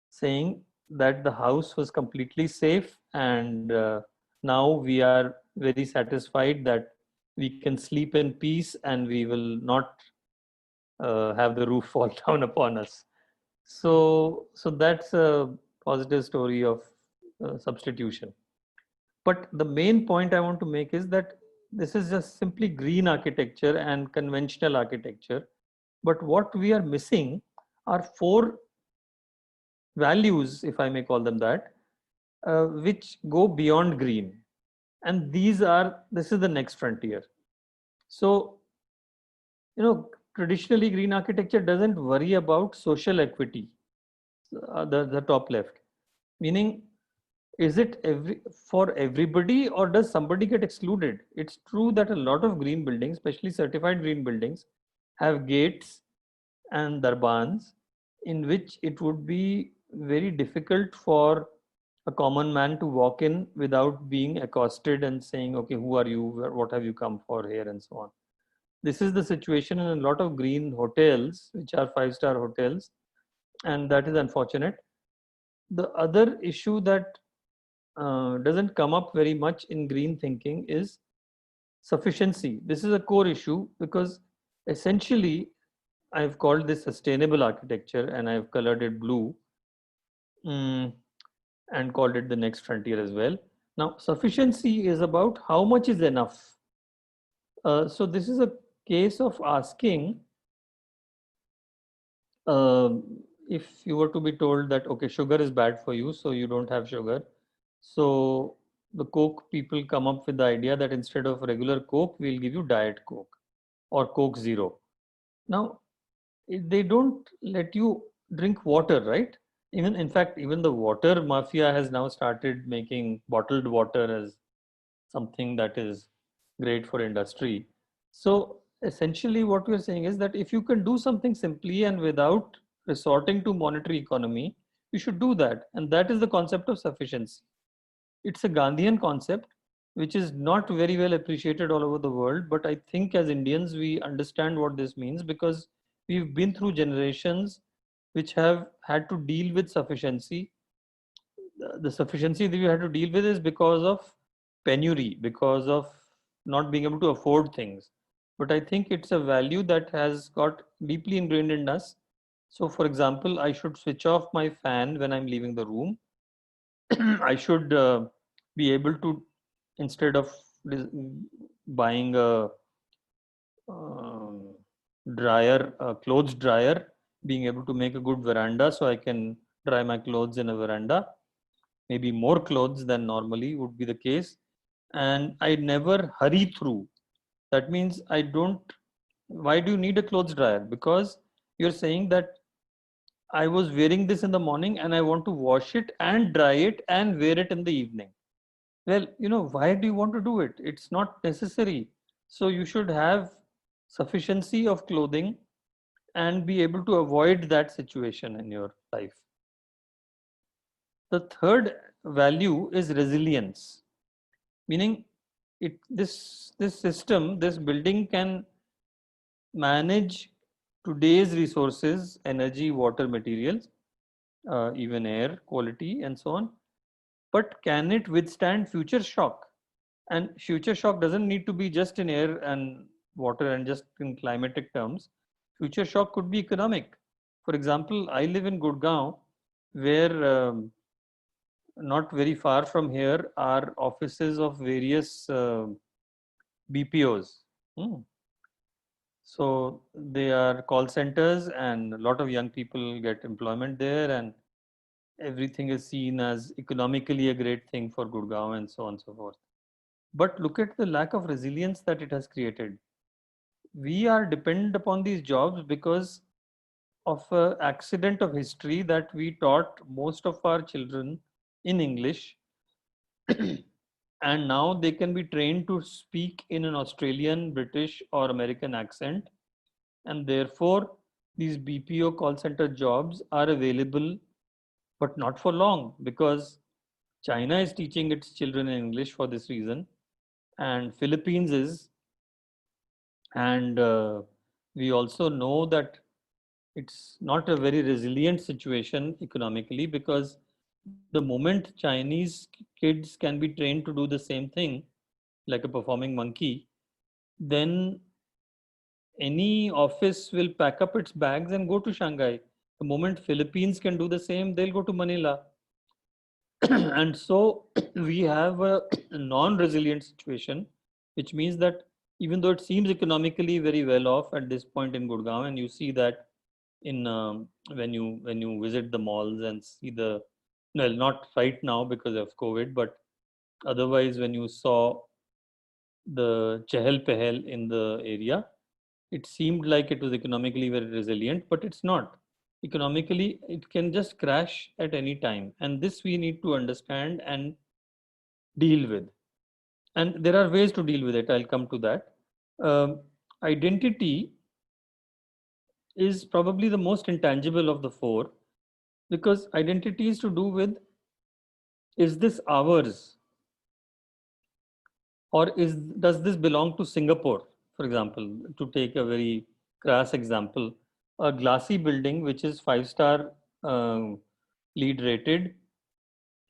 saying that the house was completely safe, and now we are very satisfied that we can sleep in peace and we will not have the roof fall down upon us. So that's a positive story of substitution. But the main point I want to make is that this is just simply green architecture and conventional architecture. But what we are missing are 4 values, if I may call them that, which go beyond green. And this is the next frontier. So, traditionally green architecture doesn't worry about social equity, the top left, meaning, is it for everybody, or does somebody get excluded? It's true that a lot of green buildings, especially certified green buildings, have gates and darbans in which it would be very difficult for a common man to walk in without being accosted and saying, okay, who are you? What have you come for here? And so on. This is the situation in a lot of green hotels, which are 5-star hotels, and that is unfortunate. The other issue that doesn't come up very much in green thinking is sufficiency. This is a core issue because essentially I've called this sustainable architecture, and I've colored it blue and called it the next frontier as well. Now, sufficiency is about how much is enough. So this is a case of asking, if you were to be told that, okay, sugar is bad for you, so you don't have sugar. So the Coke people come up with the idea that instead of regular Coke, we'll give you Diet Coke or Coke Zero. Now, they don't let you drink water, right? Even, in fact, even the water mafia has now started making bottled water as something that is great for industry. So essentially what we're saying is that if you can do something simply and without resorting to monetary economy, you should do that. And that is the concept of sufficiency. It's a Gandhian concept, which is not very well appreciated all over the world. But I think as Indians, we understand what this means because we've been through generations which have had to deal with sufficiency. The sufficiency that we had to deal with is because of penury, because of not being able to afford things. But I think it's a value that has got deeply ingrained in us. So, for example, I should switch off my fan when I'm leaving the room. I should be able to, instead of buying a um, dryer, a clothes dryer, being able to make a good veranda so I can dry my clothes in a veranda. Maybe more clothes than normally would be the case. And I never hurry through. That means I don't. Why do you need a clothes dryer? Because you're saying that I was wearing this in the morning and I want to wash it and dry it and wear it in the evening. Well, why do you want to do it? It's not necessary. So you should have sufficiency of clothing and be able to avoid that situation in your life. The third value is resilience, meaning this system, this building can manage today's resources, energy, water, materials, even air quality, and so on. But can it withstand future shock? And future shock doesn't need to be just in air and water and just in climatic terms. Future shock could be economic. For example, I live in Gurgaon, where not very far from here are offices of various BPOs. Hmm. So they are call centers, and a lot of young people get employment there, and everything is seen as economically a great thing for Gurgaon and so on and so forth. But look at the lack of resilience that it has created. We are dependent upon these jobs because of an accident of history that we taught most of our children in English, and now they can be trained to speak in an Australian, British, or American accent, and therefore these BPO call center jobs are available, but not for long, because China is teaching its children in English for this reason, and Philippines is, and we also know that it's not a very resilient situation economically, because the moment Chinese kids can be trained to do the same thing, like a performing monkey, then any office will pack up its bags and go to Shanghai. The moment Philippines can do the same, they'll go to Manila. And so we have a non-resilient situation, which means that even though it seems economically very well off at this point in Gurgaon, and you see that in when you visit the malls and see the, well, not right now because of COVID, but otherwise when you saw the chehel pehel in the area, it seemed like it was economically very resilient, but it's not. Economically, it can just crash at any time. And this we need to understand and deal with. And there are ways to deal with it. I'll come to that. Identity is probably the most intangible of the four, because identity is to do with, is this ours, or does this belong to Singapore? For example, to take a very crass example, a glassy building which is 5-star LEED rated,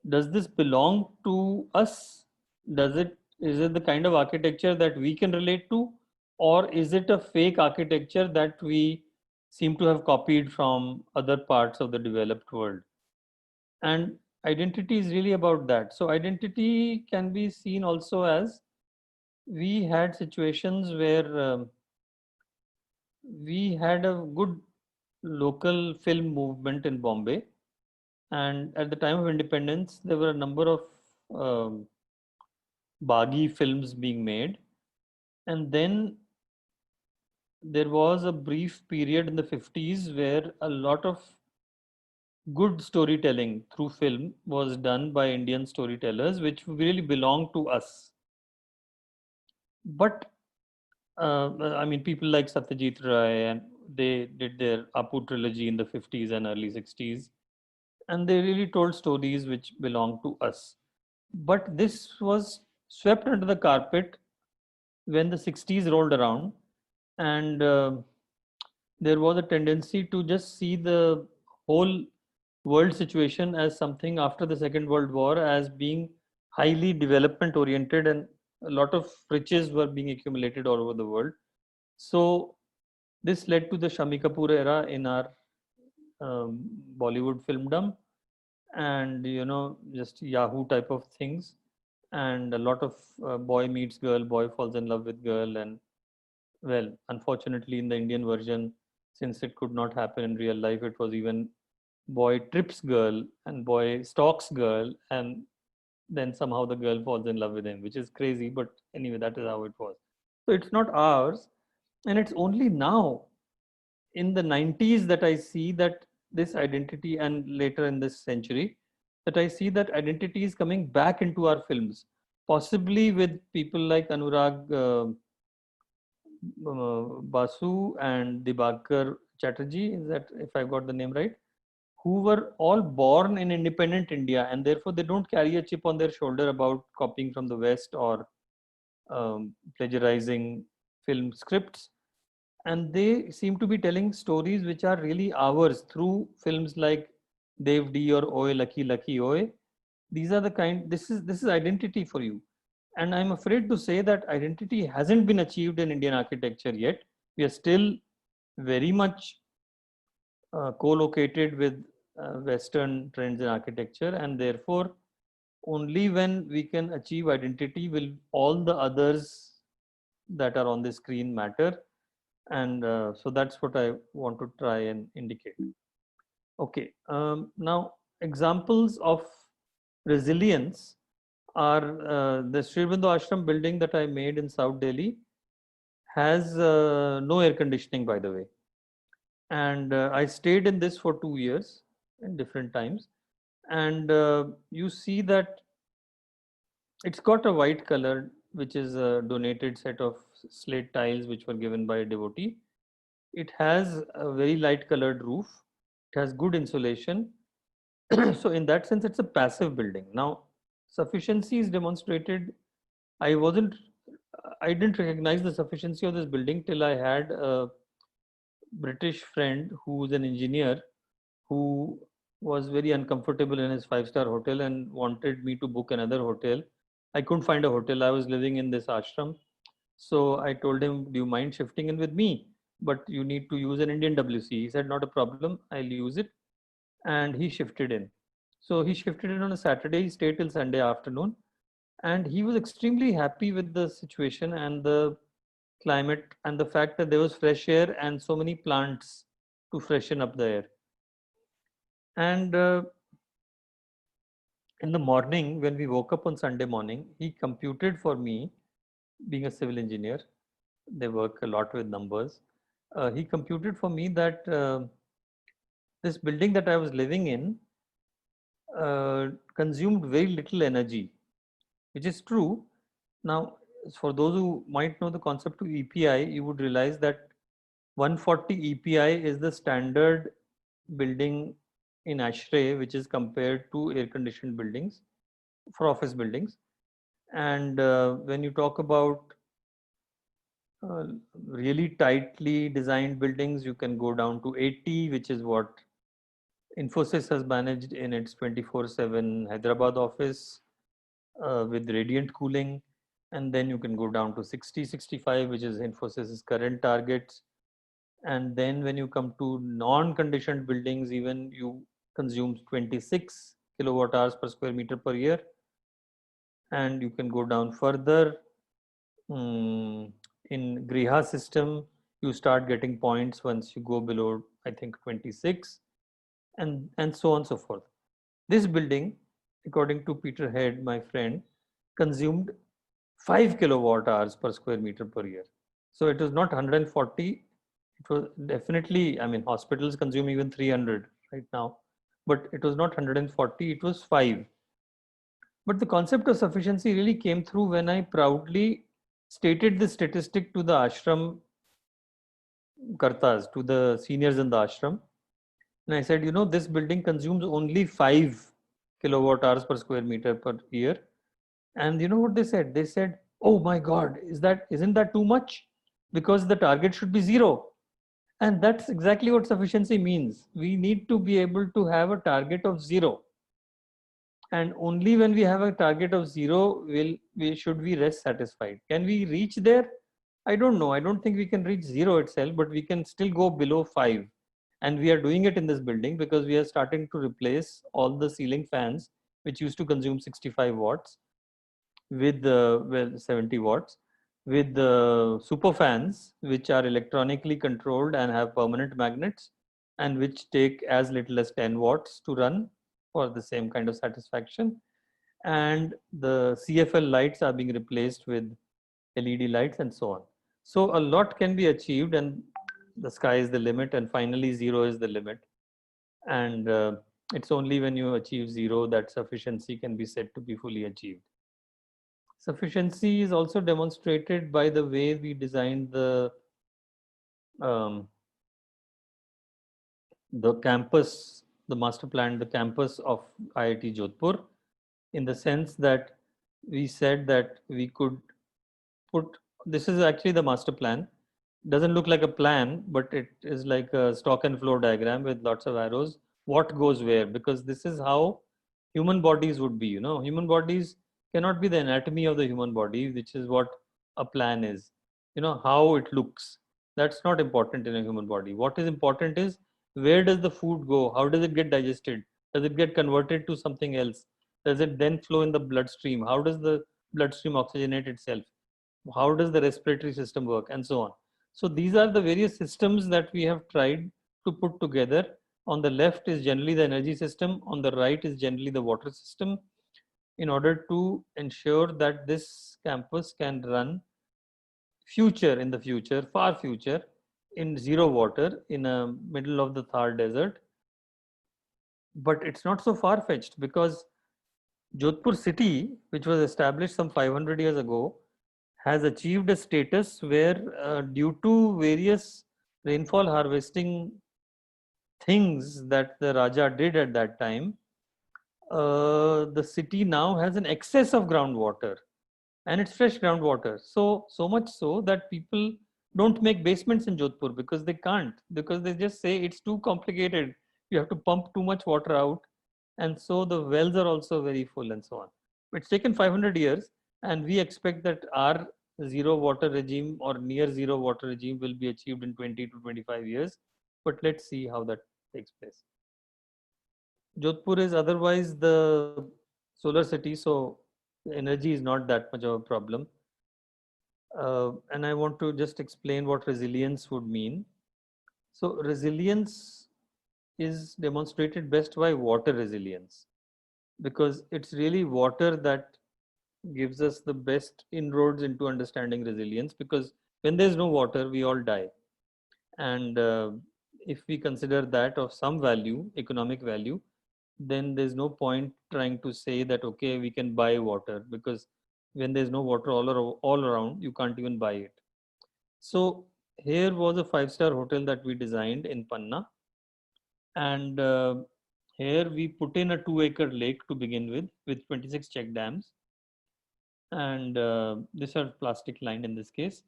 does this belong to us? Is it the kind of architecture that we can relate to, or is it a fake architecture that we seem to have copied from other parts of the developed world? And identity is really about that. So identity can be seen also as we had situations where we had a good local film movement in Bombay. And at the time of independence, there were a number of um, Baghi films being made. And then there was a brief period in the 50s where a lot of good storytelling through film was done by Indian storytellers, which really belonged to us. But I mean, people like Satyajit Ray, and they did their Apu trilogy in the 50s and early 60s, and they really told stories which belonged to us. But this was swept under the carpet when the 60s rolled around, and there was a tendency to just see the whole world situation as something after the Second World War as being highly development oriented, and a lot of riches were being accumulated all over the world. So this led to the Shami Kapoor era in our Bollywood filmdom, and just Yahoo type of things, and a lot of boy meets girl, boy falls in love with girl, and well, unfortunately, in the Indian version, since it could not happen in real life, it was even boy trips girl and boy stalks girl, and then somehow the girl falls in love with him, which is crazy. But anyway, that is how it was. So it's not ours. And it's only now in the 90s that I see that this identity, and later in this century, that I see that identity is coming back into our films, possibly with people like Anurag Basu and Dibakar Chatterjee, is that if I got the name right, who were all born in independent India, and therefore they don't carry a chip on their shoulder about copying from the West or plagiarizing film scripts. And they seem to be telling stories which are really ours through films like Dev D or Oy Lucky Lucky Oy. These are the kind. This is identity for you, and I'm afraid to say that identity hasn't been achieved in Indian architecture yet. We are still very much co-located with Western trends in architecture, and therefore, only when we can achieve identity will all the others that are on the screen matter. And so that's what I want to try and indicate. Okay, now examples of resilience are the Sri Aurobindo Ashram building that I made in South Delhi has no air conditioning, by the way. And I stayed in this for 2 years in different times. And you see that it's got a white color, which is a donated set of slate tiles which were given by a devotee. It has a very light colored roof. It has good insulation. So in that sense, it's a passive building. Now, sufficiency is demonstrated. I wasn't, I didn't recognize the sufficiency of this building till I had a British friend who's an engineer who was very uncomfortable in his five-star hotel and wanted me to book another hotel. I couldn't find a hotel. I was living in this ashram. So I told him, do you mind shifting in with me? But you need to use an Indian WC. He said, not a problem. I'll use it. And he shifted in. So he shifted in on a Saturday. He stayed till Sunday afternoon. And he was extremely happy with the situation and the climate and the fact that there was fresh air and so many plants to freshen up the air. And in the morning, when we woke up on Sunday morning, he computed for me, being a civil engineer, they work a lot with numbers. He computed for me that this building that I was living in consumed very little energy, which is true. Now, for those who might know the concept of EPI, you would realize that 140 EPI is the standard building in ASHRAE, which is compared to air-conditioned buildings for office buildings. And when you talk about really tightly designed buildings, you can go down to 80, which is what Infosys has managed in its 24/7 Hyderabad office with radiant cooling. And then you can go down to 60, 65, which is Infosys's current targets. And then when you come to non-conditioned buildings, even you consume 26 kilowatt hours per square meter per year. And you can go down further in Griha system, you start getting points once you go below, I think, 26, and so on and so forth. This building, according to Peter Head, my friend, consumed 5 kilowatt hours per square meter per year. So it was not 140. It was definitely, I mean, hospitals consume even 300 right now, but it was not 140, it was 5. But the concept of sufficiency really came through when I proudly stated the statistic to the ashram kartas, to the seniors in the ashram. And I said, this building consumes only 5 kilowatt hours per square meter per year. And you know what they said? They said, "Oh my God, isn't that too much? Because the target should be 0." And that's exactly what sufficiency means. We need to be able to have a target of 0. And only when we have a target of 0 should we rest satisfied. Can we reach there? I don't know. I don't think we can reach 0 itself, but we can still go below 5. And we are doing it in this building because we are starting to replace all the ceiling fans, which used to consume 65 watts, with 70 watts, with the super fans, which are electronically controlled and have permanent magnets, and which take as little as 10 watts to run for the same kind of satisfaction. And the CFL lights are being replaced with LED lights and so on. So a lot can be achieved, and the sky is the limit, and finally 0 is the limit. And it's only when you achieve 0 that sufficiency can be said to be fully achieved. Sufficiency is also demonstrated by the way we designed um, the campus, the master plan, the campus of IIT Jodhpur, in the sense that we said that we could put, this is actually the master plan. Doesn't look like a plan, but it is like a stock and flow diagram with lots of arrows. What goes where? Because this is how human bodies would be. Human bodies cannot be the anatomy of the human body, which is what a plan is. How it looks. That's not important in a human body. What is important is, where does the food go? How does it get digested? Does it get converted to something else? Does it then flow in the bloodstream? How does the bloodstream oxygenate itself? How does the respiratory system work, and so on? So these are the various systems that we have tried to put together. On the left is generally the energy system, on the right is generally the water system, in order to ensure that this campus can run in the future, far future, in 0 water in a middle of the Thar desert. But it's not so far-fetched, because Jodhpur city, which was established some 500 years ago, has achieved a status where, due to various rainfall harvesting things that the Raja did at that time, the city now has an excess of groundwater, and it's fresh groundwater. So much so that people don't make basements in Jodhpur because they can't, because they just say it's too complicated. You have to pump too much water out. And so the wells are also very full and so on. It's taken 500 years, and we expect that our 0 water regime or near 0 water regime will be achieved in 20 to 25 years. But let's see how that takes place. Jodhpur is otherwise the solar city, so energy is not that much of a problem. And I want to just explain what resilience would mean. So resilience is demonstrated best by water resilience, because it's really water that gives us the best inroads into understanding resilience, because when there's no water, we all die. And if we consider that of some value, economic value, then there's no point trying to say that, okay, we can buy water, because when there's no water all around, you can't even buy it. So here was a 5-star hotel that we designed in Panna. And here we put in a 2-acre lake to begin with 26 check dams. And these are plastic lined in this case,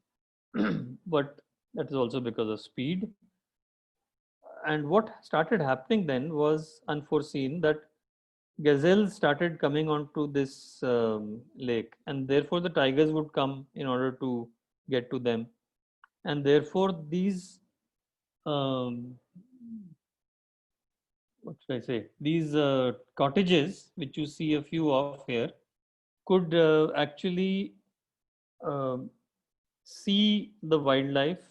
but that is also because of speed. And what started happening then was unforeseen, that gazelles started coming onto this lake, and therefore the tigers would come in order to get to them. And therefore these, what should I say, these cottages, which you see a few of here, could actually see the wildlife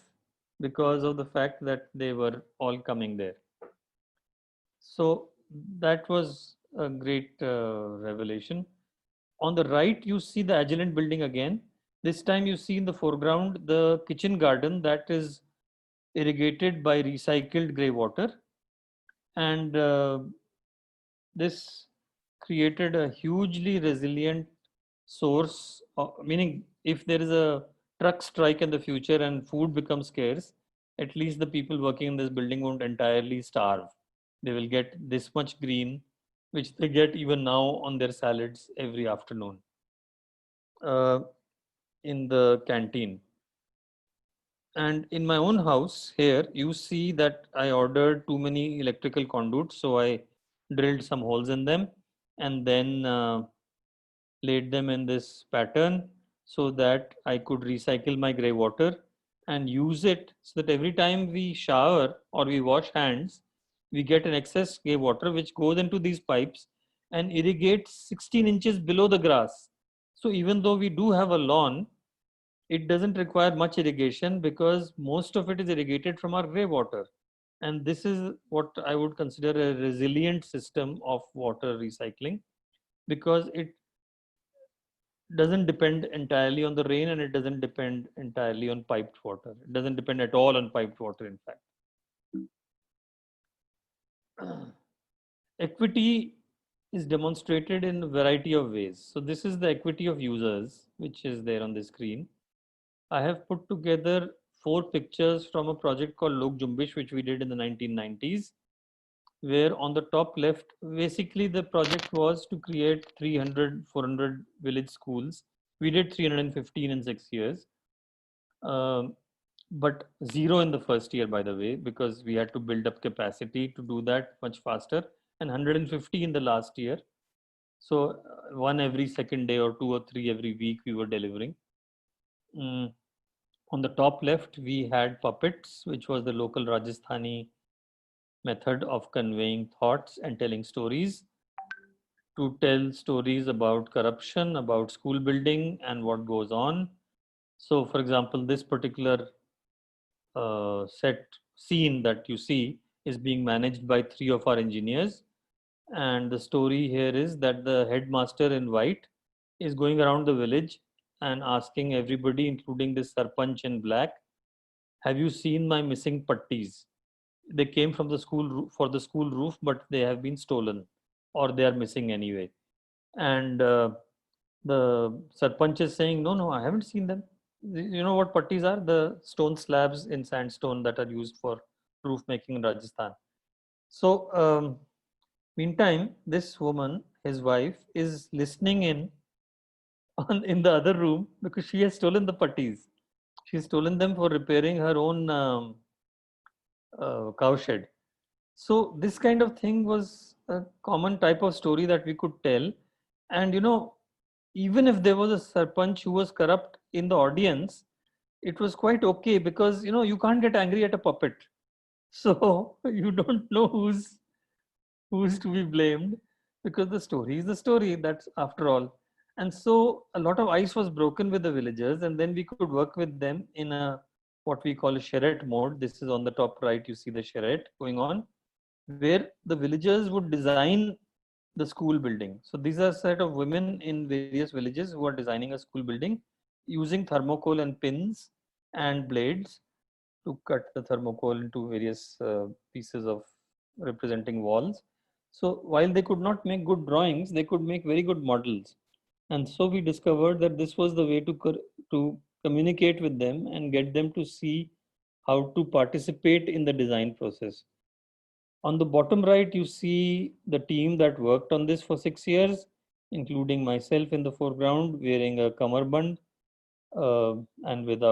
because of the fact that they were all coming there. So that was a great revelation. On the right, you see the Agilent building again. This time you see in the foreground the kitchen garden that is irrigated by recycled grey water. And this created a hugely resilient source, meaning if there is a truck strike in the future and food becomes scarce, at least the people working in this building won't entirely starve. They will get this much green, which they get even now on their salads every afternoon in the canteen. And in my own house here, you see that I ordered too many electrical conduits. So I drilled some holes in them and then laid them in this pattern so that I could recycle my gray water and use it so that every time we shower or we wash hands, we get an excess gray water which goes into these pipes and irrigates 16 inches below the grass. So even though we do have a lawn, it doesn't require much irrigation because most of it is irrigated from our grey water. And this is what I would consider a resilient system of water recycling because it doesn't depend entirely on the rain and it doesn't depend entirely on piped water. It doesn't depend at all on piped water, in fact. Equity is demonstrated in a variety of ways. So this is the equity of users, which is there on the screen. I have put together 4 pictures from a project called Lok Jumbish, which we did in the 1990s, where on the top left, basically the project was to create 300, 400 village schools. We did 315 in 6 years, but 0 in the first year, by the way, because we had to build up capacity to do that much faster, and 150 in the last year. So one every second day or 2 or 3 every week we were delivering. On the top left, we had puppets, which was the local Rajasthani method of conveying thoughts and telling stories, to tell stories about corruption, about school building, and what goes on. So, for example, this particular set scene that you see is being managed by 3 of our engineers. And the story here is that the headmaster in white is going around the village and asking everybody, including this sarpanch in black, have you seen my missing pattis? They came from the school for the school roof, but they have been stolen or they are missing anyway. And the sarpanch is saying, no, I haven't seen them. You know what pattis are? The stone slabs in sandstone that are used for roof making in Rajasthan. So, meantime, this woman, his wife, is listening in the other room because she has stolen the pattis. She's stolen them for repairing her own cowshed. So this kind of thing was a common type of story that we could tell. And even if there was a sarpanch who was corrupt in the audience, it was quite okay because you can't get angry at a puppet. So you don't know who's to be blamed because the story is the story. That's after all. And so a lot of ice was broken with the villagers, and then we could work with them in a what we call a charrette mode. This is on the top right. You see the charrette going on, where the villagers would design the school building. So these are a set of women in various villages who are designing a school building using thermocol and pins and blades to cut the thermocol into various pieces of representing walls. So while they could not make good drawings, they could make very good models. And so we discovered that this was the way to communicate with them and get them to see how to participate in the design process. On the bottom right, you see the team that worked on this for 6 years, including myself in the foreground, wearing a kamarband and with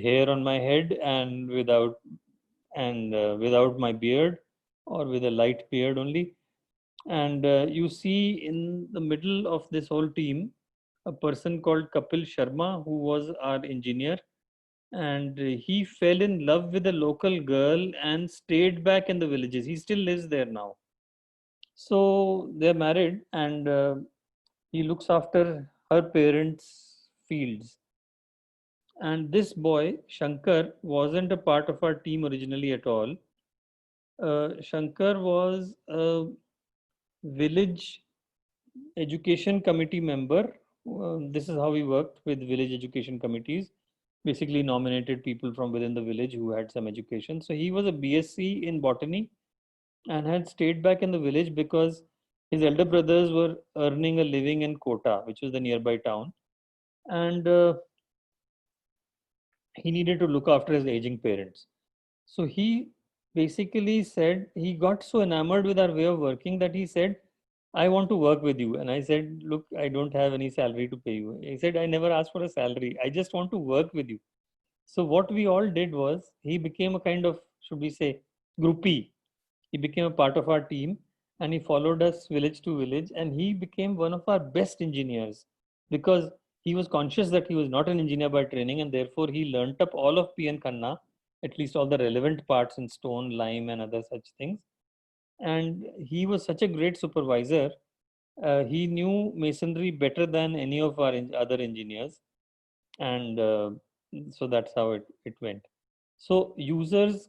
hair on my head and without my beard or with a light beard only. And you see in the middle of this whole team a person called Kapil Sharma, who was our engineer, and he fell in love with a local girl and stayed back in the villages. He still lives there now. So they're married, and he looks after her parents' fields. And this boy, Shankar, wasn't a part of our team originally at all. Shankar was a village education committee member. This is how we worked with village education committees. Basically, nominated people from within the village who had some education. So he was a BSc in botany and had stayed back in the village because his elder brothers were earning a living in Kota, which was the nearby town, and he needed to look after his aging parents. So he basically said he got so enamored with our way of working that he said, I want to work with you. And I said, look, I don't have any salary to pay you. He said, I never asked for a salary. I just want to work with you. So what we all did was he became a kind of, should we say, groupie. He became a part of our team and he followed us village to village, and he became one of our best engineers because he was conscious that he was not an engineer by training, and therefore he learnt up all of PN Khanna, at least all the relevant parts in stone, lime, and other such things. And he was such a great supervisor. He knew masonry better than any of our other engineers, and so that's how it went. So users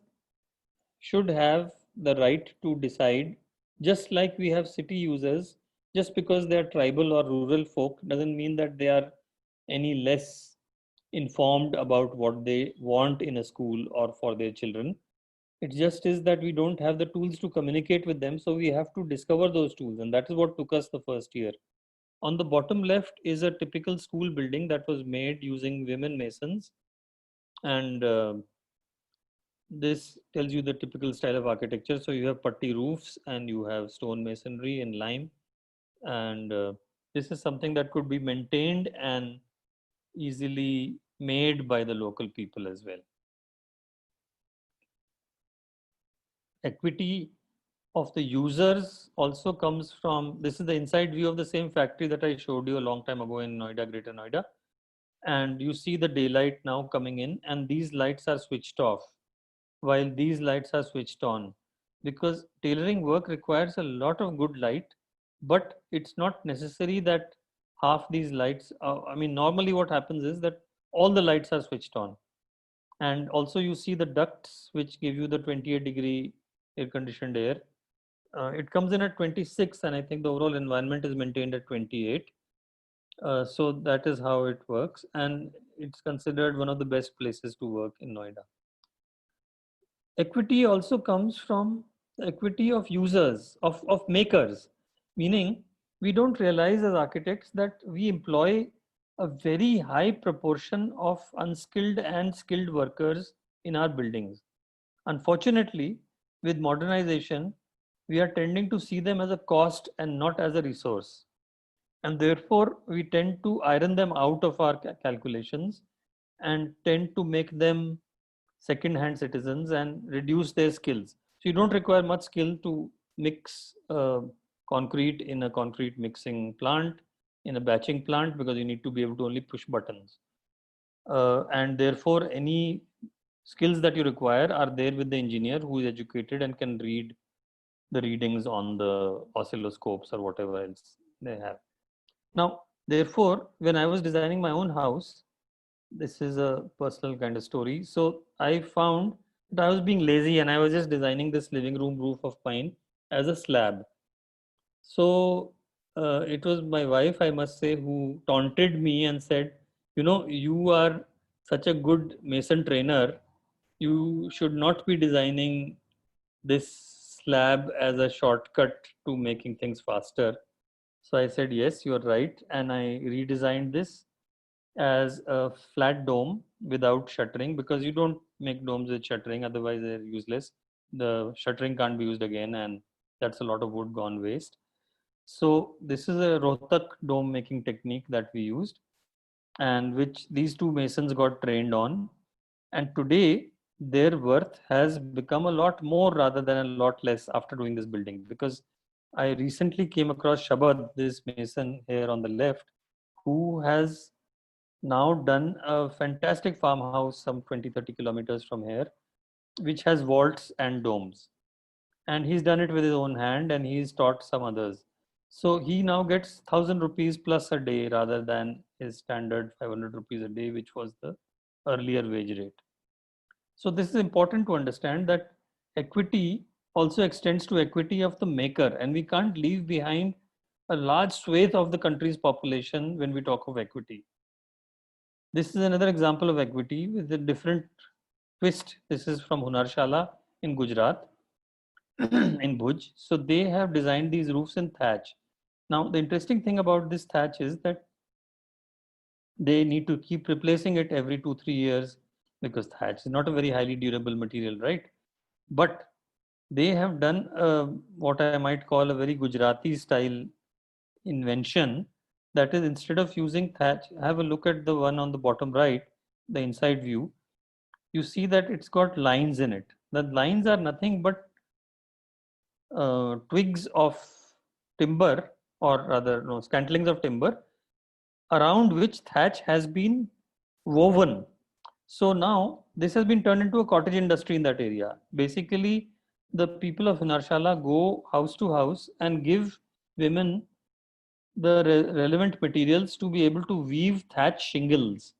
should have the right to decide, just like we have city users. Just because they are tribal or rural folk doesn't mean that they are any less informed about what they want in a school or for their children. It just is that we don't have the tools to communicate with them, so we have to discover those tools, and that is what took us the first year. On the bottom left is a typical school building that was made using women masons, and this tells you the typical style of architecture. So you have putty roofs and you have stone masonry and lime, and this is something that could be maintained and easily made by the local people as well. Equity of the users also comes from, this is the inside view of the same factory that I showed you a long time ago in Noida, Greater Noida. And you see the daylight now coming in, and these lights are switched off while these lights are switched on, because tailoring work requires a lot of good light, but it's not necessary that half these lights I mean, normally what happens is that all the lights are switched on. And also you see the ducts which give you the 28-degree air conditioned air. It comes in at 26, and I think the overall environment is maintained at 28. So that is how it works, and it's considered one of the best places to work in Noida. Equity also comes from the equity of users, of makers, meaning we don't realize as architects that we employ a very high proportion of unskilled and skilled workers in our buildings. Unfortunately, with modernization, we are tending to see them as a cost and not as a resource. And therefore, we tend to iron them out of our calculations and tend to make them second-hand citizens and reduce their skills. So you don't require much skill to mix concrete in a concrete mixing plant, in a batching plant, because you need to be able to only push buttons. And therefore, any skills that you require are there with the engineer who is educated and can read the readings on the oscilloscopes or whatever else they have. Now, therefore, when I was designing my own house, this is a personal kind of story. So I found that I was being lazy and I was just designing this living room roof of pine as a slab. So it was my wife, I must say, who taunted me and said, you know, you are such a good mason trainer. You should not be designing this slab as a shortcut to making things faster. So I said, yes, you're right. And I redesigned this as a flat dome without shuttering, because you don't make domes with shuttering, otherwise they're useless. The shuttering can't be used again, and that's a lot of wood gone waste. So this is a Rohtak dome making technique that we used, and which these two masons got trained on. And today their worth has become a lot more rather than a lot less after doing this building, because I recently came across Shabad, this mason here on the left, who has now done a fantastic farmhouse some 20-30 kilometers from here, which has vaults and domes. And he's done it with his own hand, and he's taught some others. So he now gets 1,000 rupees plus a day rather than his standard 500 rupees a day, which was the earlier wage rate. So this is important to understand that equity also extends to equity of the maker, and we can't leave behind a large swathe of the country's population when we talk of equity. This is another example of equity with a different twist. This is from Hunarshala in Gujarat, in Bhuj. So they have designed these roofs in thatch. Now, the interesting thing about this thatch is that they need to keep replacing it every 2-3 years because thatch is not a very highly durable material, right? But they have done what I might call a very Gujarati style invention. That is, instead of using thatch, have a look at the one on the bottom right, the inside view. You see that it's got lines in it. The lines are nothing but twigs of timber, or rather, no, scantlings of timber, around which thatch has been woven. So now this has been turned into a cottage industry in that area. Basically, the people of Hunarshala go house to house and give women the relevant materials to be able to weave thatch shingles.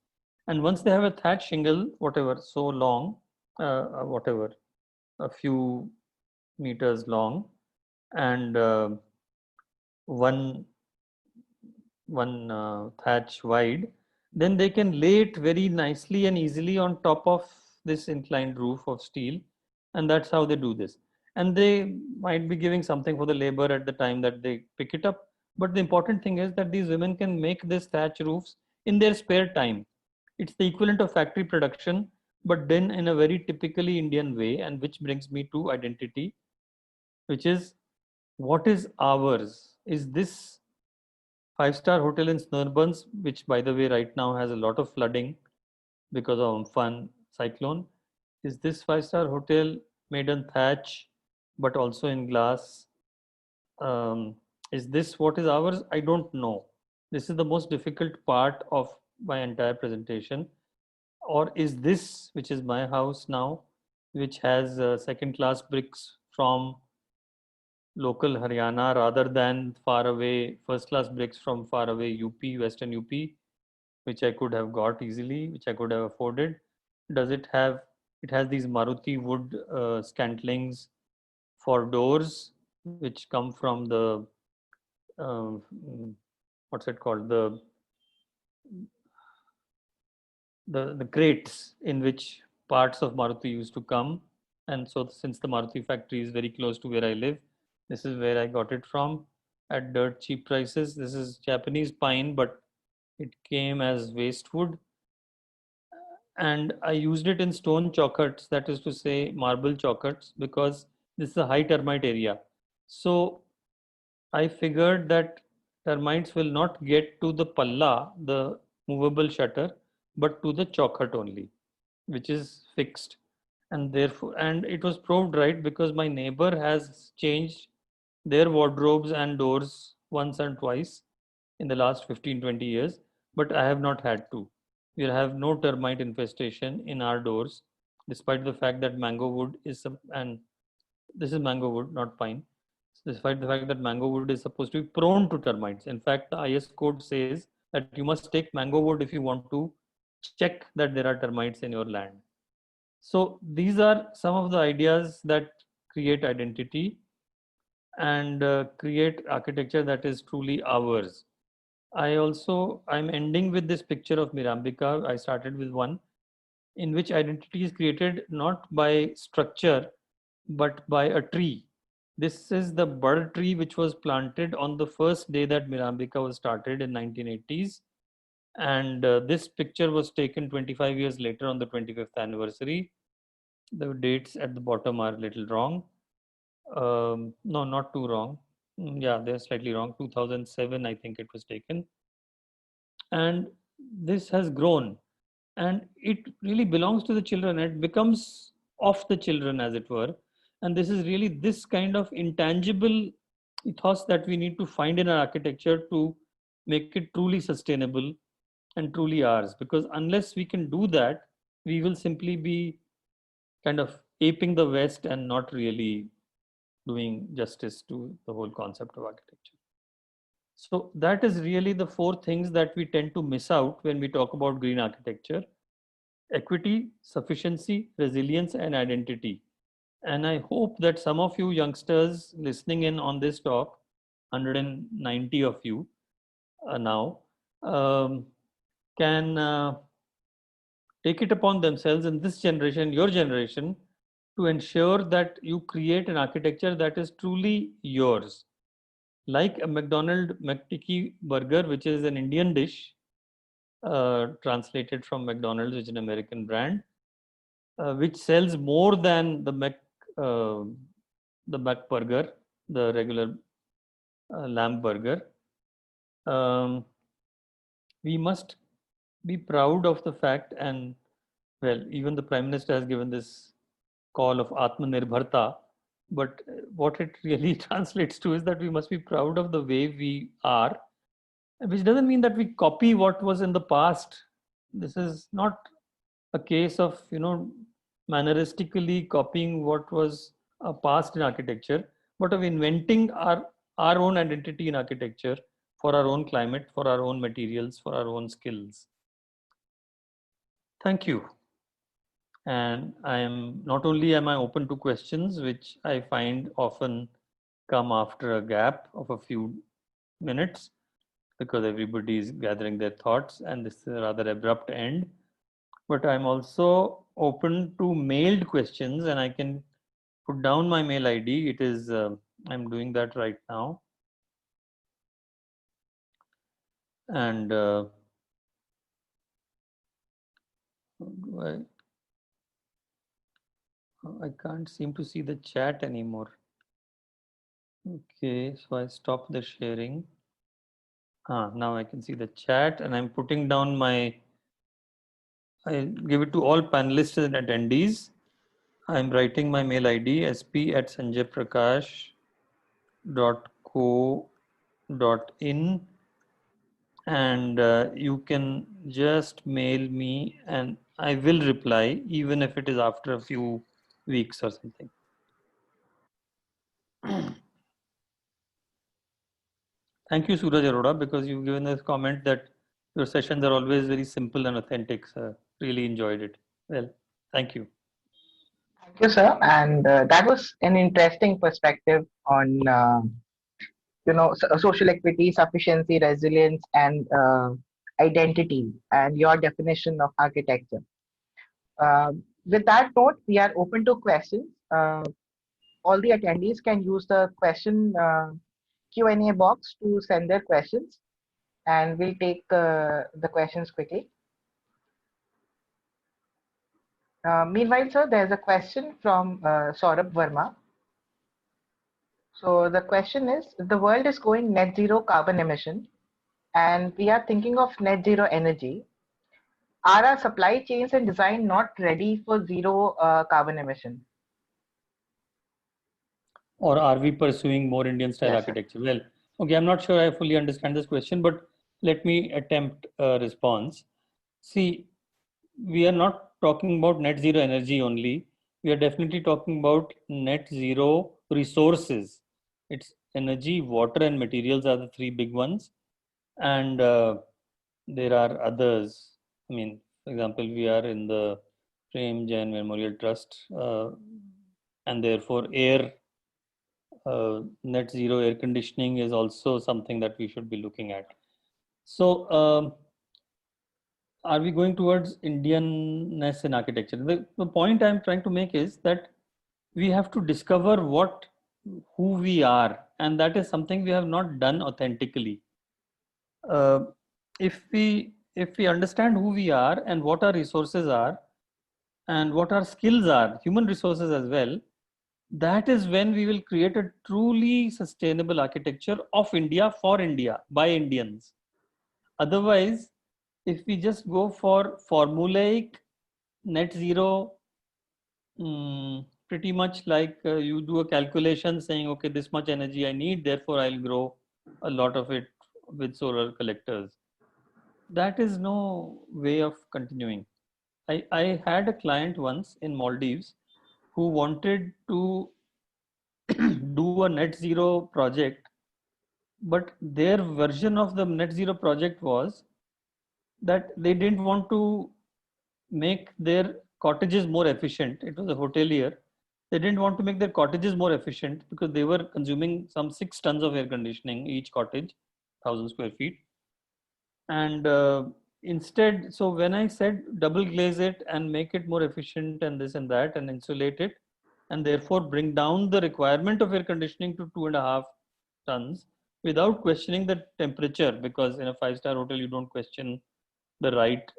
And once they have a thatch shingle, whatever, so long, whatever, a few meters long, and one thatch wide, then they can lay it very nicely and easily on top of this inclined roof of steel, and that's how they do this. And they might be giving something for the labor at the time that they pick it up, but the important thing is that these women can make this thatch roofs in their spare time. It's the equivalent of factory production, but done in a very typically Indian way, and which brings me to identity, which is what is ours? Is this five-star hotel in Sundarban's, which by the way right now has a lot of flooding because of Amphan cyclone? Is this five-star hotel made in thatch but also in glass? Is this what is ours? I don't know. This is the most difficult part of my entire presentation. Or is this, which is my house now, which has second-class bricks from local Haryana rather than far away first-class bricks from far away UP, Western UP, which I could have got easily, which I could have afforded? Does it have, it has these Maruti wood scantlings for doors, which come from the, what's it called, the crates in which parts of Maruti used to come. And so since the Maruti factory is very close to where I live, this is where I got it from at dirt cheap prices. This is Japanese pine, but it came as waste wood. And I used it in stone chockhutts, that is to say marble chockhutts, because this is a high termite area. So I figured that termites will not get to the palla, the movable shutter, but to the chalk only, which is fixed. And therefore, and it was proved right because my neighbor has changed their wardrobes and doors once and twice in the last 15-20 years, but I have not had to. We have no termite infestation in our doors, despite the fact that mango wood is, and this is mango wood, not pine, despite the fact that mango wood is supposed to be prone to termites. In fact, the IS code says that you must take mango wood if you want to check that there are termites in your land. So these are some of the ideas that create identity and create architecture that is truly ours. I'm ending with this picture of Mirambika. I started with one in which identity is created not by structure, but by a tree. This is the bud tree which was planted on the first day that Mirambika was started in 1980s. And this picture was taken 25 years later on the 25th anniversary. The dates at the bottom are a little wrong. No, not too wrong. Yeah, they're slightly wrong. 2007, I think it was taken. And this has grown. And it really belongs to the children. It becomes of the children, as it were. And this is really this kind of intangible ethos that we need to find in our architecture to make it truly sustainable and truly ours. Because unless we can do that, we will simply be kind of aping the West and not really doing justice to the whole concept of architecture. So that is really the four things that we tend to miss out when we talk about green architecture. equity, sufficiency, resilience, and identity. And I hope that some of you youngsters listening in on this talk, 190 of you now, can take it upon themselves in this generation, your generation, to ensure that you create an architecture that is truly yours. Like a McDonald McTicky burger, which is an Indian dish, translated from McDonald's, which is an American brand, which sells more than uh, the Mac burger, the regular lamb burger. We must be proud of the fact, and well, even the Prime Minister has given this call of Atmanirbharta, but what it really translates to is that we must be proud of the way we are, which doesn't mean that we copy what was in the past. This is not a case of, manneristically copying what was a past in architecture, but of inventing our own identity in architecture for our own climate, for our own materials, for our own skills. Thank you. And not only am I open to questions, which I find often come after a gap of a few minutes, because everybody is gathering their thoughts and this is a rather abrupt end, but I'm also open to mailed questions, and I can put down my mail ID. It is, I'm doing that right now. And I can't seem to see the chat anymore. Okay, so I stopped the sharing. Now I can see the chat, and I'm putting down I give it to all panelists and attendees. I'm writing my mail ID sp@sanjayprakash.co.in, and you can just mail me and I will reply, even if it is after a few weeks or something. Thank you, Suraj Arora, because you've given us comment that your sessions are always very simple and authentic. So really enjoyed it. Well, thank you. Thank you, sir. And that was an interesting perspective on, social equity, sufficiency, resilience, and identity, and your definition of architecture. With that note, we are open to questions. All the attendees can use the question Q&A box to send their questions, and we'll take the questions quickly. Meanwhile, sir, there's a question from Saurabh Verma. So the question is, the world is going net zero carbon emission, and we are thinking of net zero energy. Are our supply chains and design not ready for zero carbon emission? Or are we pursuing more Indian style Yes, architecture? Well, okay, I'm not sure I fully understand this question, but let me attempt a response. See, we are not talking about net zero energy only. We are definitely talking about net zero resources. It's energy, water, and materials are the three big ones. And there are others. I mean, for example, we are in the Prem Jain Memorial Trust, and therefore net zero air conditioning is also something that we should be looking at. So, are we going towards Indianness in architecture? The point I'm trying to make is that we have to discover who we are, and that is something we have not done authentically. If we understand who we are and what our resources are and what our skills are, human resources as well, that is when we will create a truly sustainable architecture of India for India by Indians. Otherwise, if we just go for formulaic net zero, pretty much like you do a calculation saying, okay, this much energy I need, therefore I'll grow a lot of it with solar collectors. That is no way of continuing. I had a client once in Maldives who wanted to do a net zero project, but their version of the net zero project was that they didn't want to make their cottages more efficient. It was a hotelier. They didn't want to make their cottages more efficient because they were consuming some 6 tons of air conditioning each cottage, 1,000 square feet. And instead, so when I said double glaze it and make it more efficient and this and that and insulate it, and therefore bring down the requirement of air conditioning to 2.5 tons without questioning the temperature, because in a 5-star hotel you don't question the right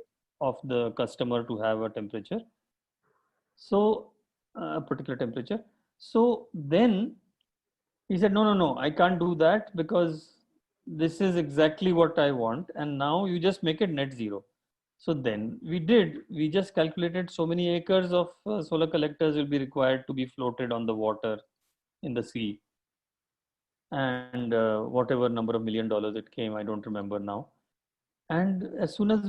of the customer to have a temperature, so a particular temperature. So then he said, no, I can't do that because this is exactly what I want, and now you just make it net zero. So then we just calculated so many acres of solar collectors will be required to be floated on the water in the sea, and whatever number of $1 million it came, I don't remember now. And as soon as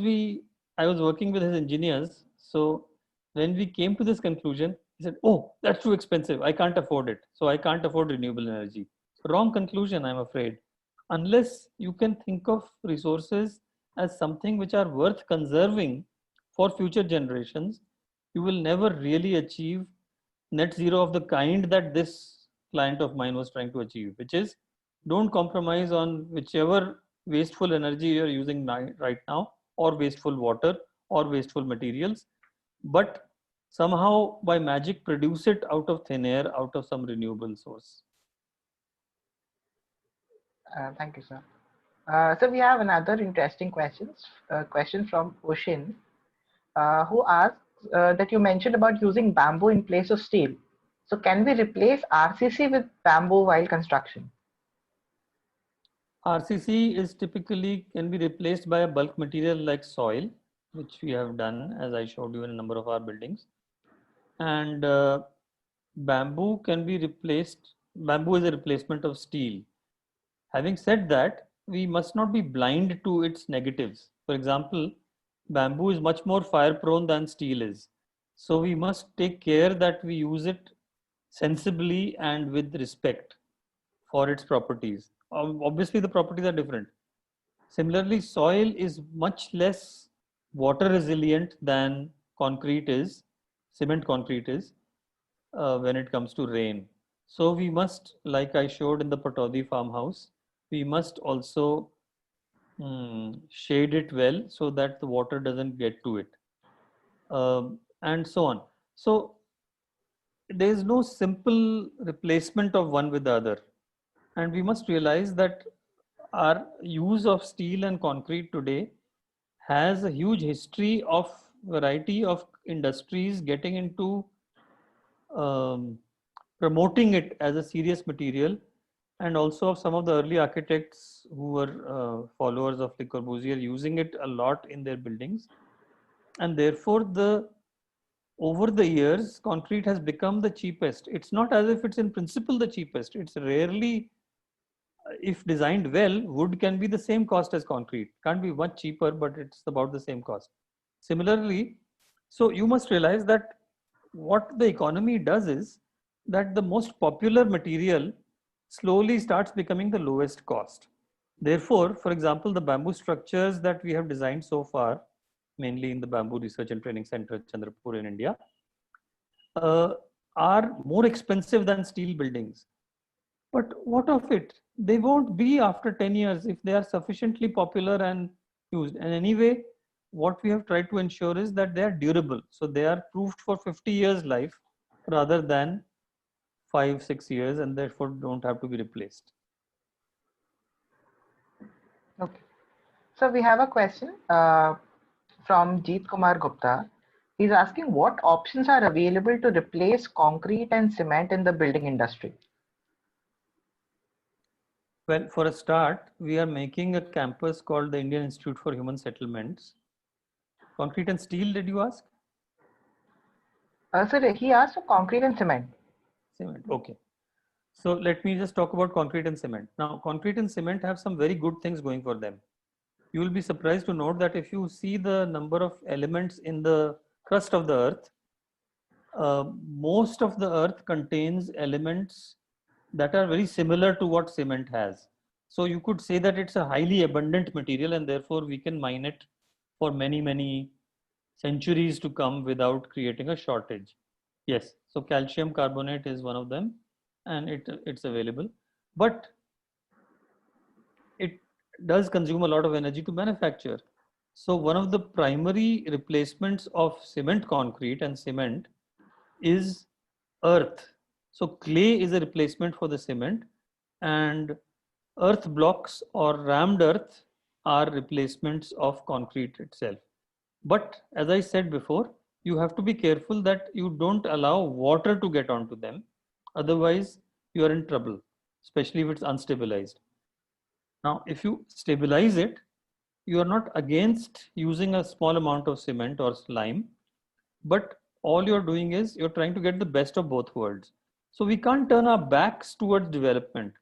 I was working with his engineers, so when we came to this conclusion, he said, oh, that's too expensive, I can't afford it, so I can't afford renewable energy. Wrong conclusion, I'm afraid. Unless you can think of resources as something which are worth conserving for future generations, you will never really achieve net zero of the kind that this client of mine was trying to achieve, which is don't compromise on whichever wasteful energy you're using right now, or wasteful water, or wasteful materials, but somehow by magic produce it out of thin air, out of some renewable source. Thank you, sir. So we have another interesting question from Oshin, who asks that you mentioned about using bamboo in place of steel. So can we replace RCC with bamboo while construction? RCC is typically can be replaced by a bulk material like soil, which we have done, as I showed you in a number of our buildings. And bamboo can be replaced. Bamboo is a replacement of steel. Having said that, we must not be blind to its negatives. For example, bamboo is much more fire prone than steel is. So we must take care that we use it sensibly and with respect for its properties. Obviously, the properties are different. Similarly, soil is much less water resilient than concrete is, cement concrete is, when it comes to rain. So we must, like I showed in the Pataudi farmhouse, we must also shade it well so that the water doesn't get to it, and so on. So there is no simple replacement of one with the other. And we must realize that our use of steel and concrete today has a huge history of variety of industries getting into promoting it as a serious material, and also of some of the early architects who were followers of Le Corbusier using it a lot in their buildings. And therefore, over the years, concrete has become the cheapest. It's not as if it's in principle the cheapest. It's rarely, if designed well, wood can be the same cost as concrete. Can't be much cheaper, but it's about the same cost. Similarly, so you must realize that what the economy does is that the most popular material slowly starts becoming the lowest cost. Therefore, for example, the bamboo structures that we have designed so far, mainly in the Bamboo Research and Training Center, Chandrapur in India, are more expensive than steel buildings. But what of it? They won't be after 10 years if they are sufficiently popular and used. And anyway, what we have tried to ensure is that they are durable. So they are proved for 50 years life rather than 5-6 years, and therefore don't have to be replaced. Okay. So we have a question from Jeet Kumar Gupta. He's asking what options are available to replace concrete and cement in the building industry? Well, for a start, we are making a campus called the Indian Institute for Human Settlements. Concrete and steel, did you ask? Sir, he asked for concrete and cement. Cement, okay. So let me just talk about concrete and cement. Now, concrete and cement have some very good things going for them. You will be surprised to note that if you see the number of elements in the crust of the earth, most of the earth contains elements that are very similar to what cement has. So you could say that it's a highly abundant material, and therefore we can mine it for many, many centuries to come without creating a shortage. Yes, so calcium carbonate is one of them, and it's available, but it does consume a lot of energy to manufacture. So one of the primary replacements of cement concrete and cement is earth. So clay is a replacement for the cement, and earth blocks or rammed earth are replacements of concrete itself. But as I said before, you have to be careful that you don't allow water to get onto them. Otherwise, you are in trouble, especially if it's unstabilized. Now, if you stabilize it, you are not against using a small amount of cement or slime, but all you're doing is you're trying to get the best of both worlds. So we can't turn our backs towards development.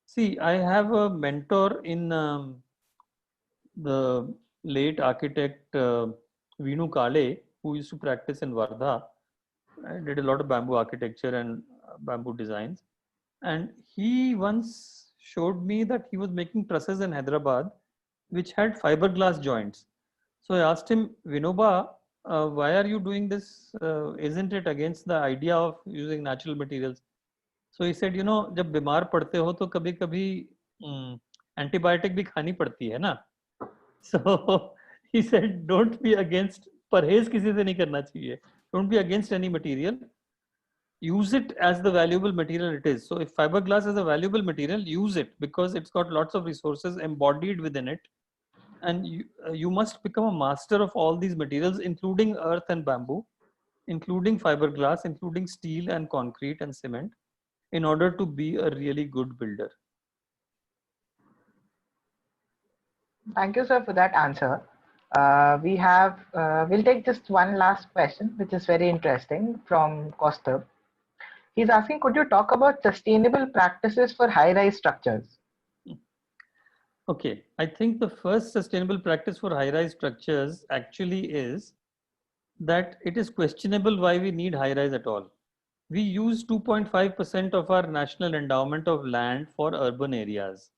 See, I have a mentor in the late architect Vinu Kale, who used to practice in Wardha. I did a lot of bamboo architecture and bamboo designs. And he once showed me that he was making trusses in Hyderabad, which had fiberglass joints. So I asked him, Vinoba, why are you doing this? Isn't it against the idea of using natural materials? So he said, जब बीमार पड़ते हो तो कभी कभी antibiotic भी खानी पड़ती है ना. So he said, don't be against, परहेज किसी से नहीं करना चाहिए. Don't be against any material. Use it as the valuable material it is. So if fiberglass is a valuable material, use it because it's got lots of resources embodied within it. And you must become a master of all these materials, including earth and bamboo, including fiberglass, including steel and concrete and cement, in order to be a really good builder. Thank you, sir, for that answer. We'll take just one last question, which is very interesting from Kaustav. He's asking, could you talk about sustainable practices for high-rise structures? Okay, I think the first sustainable practice for high-rise structures actually is that it is questionable why we need high-rise at all. We use 2.5% of our national endowment of land for urban areas.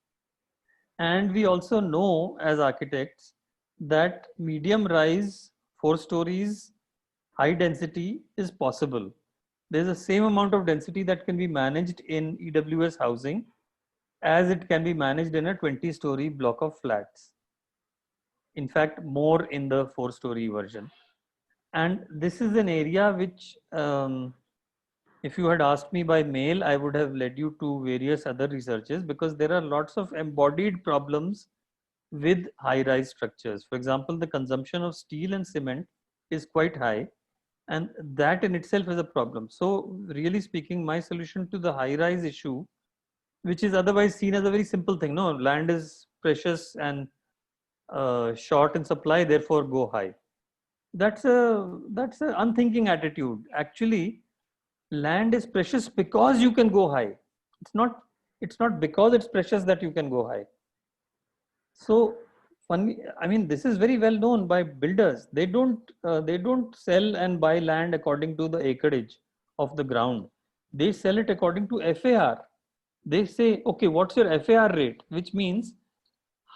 And we also know as architects that medium rise, 4 stories, high density is possible. There's the same amount of density that can be managed in EWS housing as it can be managed in a 20-story block of flats. In fact, more in the 4-story version. And this is an area which, if you had asked me by mail, I would have led you to various other researches because there are lots of embodied problems with high-rise structures. For example, the consumption of steel and cement is quite high, and that in itself is a problem. So really speaking, my solution to the high-rise issue, which is otherwise seen as a very simple thing, no, land is precious and short in supply, therefore go high. That's a unthinking attitude. Actually, land is precious because you can go high. It's not because it's precious that you can go high. So funny, I mean, this is very well known by builders. They don't sell and buy land according to the acreage of the ground. They sell it according to FAR. They say, okay, what's your FAR rate? Which means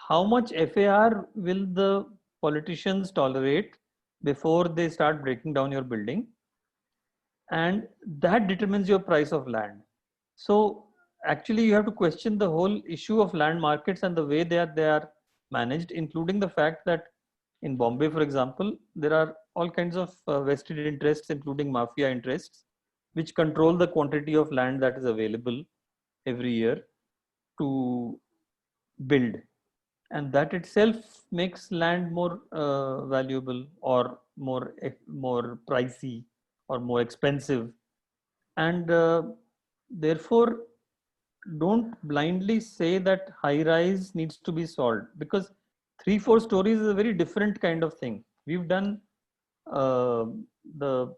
how much FAR will the politicians tolerate before they start breaking down your building, and that determines your price of land. So actually you have to question the whole issue of land markets and the way they are managed, including the fact that in Bombay, for example, there are all kinds of vested interests, including mafia interests, which control the quantity of land that is available every year to build. And that itself makes land more valuable or more pricey or more expensive. And therefore, don't blindly say that high rise needs to be solved, because 3-4 stories is a very different kind of thing. We've done the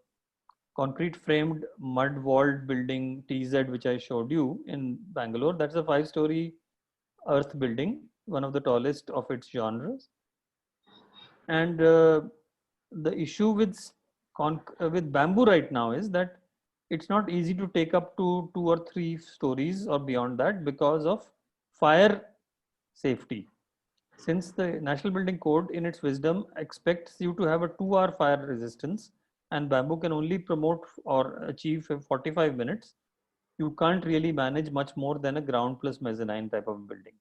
concrete framed mud walled building TZ, which I showed you in Bangalore. That's a 5-story earth building, one of the tallest of its genres. And the issue with bamboo right now is that it's not easy to take up to 2 or 3 stories or beyond that because of fire safety. since the National Building Code in its wisdom expects you to have a 2-hour fire resistance and bamboo can only promote or achieve 45 minutes, you can't really manage much more than a ground plus mezzanine type of building.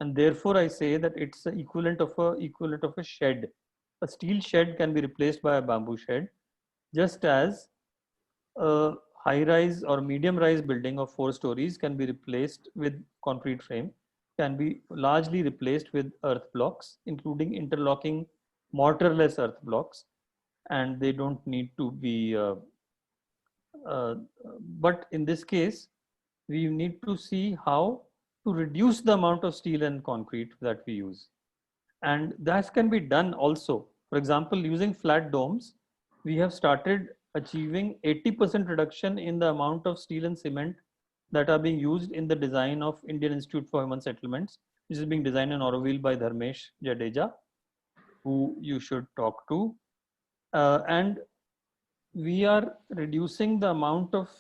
And therefore I say that it's the equivalent of a shed. A steel shed can be replaced by a bamboo shed, just as a high rise or medium rise building of 4 stories can be replaced with concrete frame, can be largely replaced with earth blocks, including interlocking mortarless earth blocks, and they don't need to be uh, but in this case we need to see how to reduce the amount of steel and concrete that we use, and that can be done also. For example, using flat domes, we have started achieving 80% reduction in the amount of steel and cement that are being used in the design of Indian Institute for Human Settlements, which is being designed in Auroville by Dharmesh Jadeja, who you should talk to. And we are reducing the amount of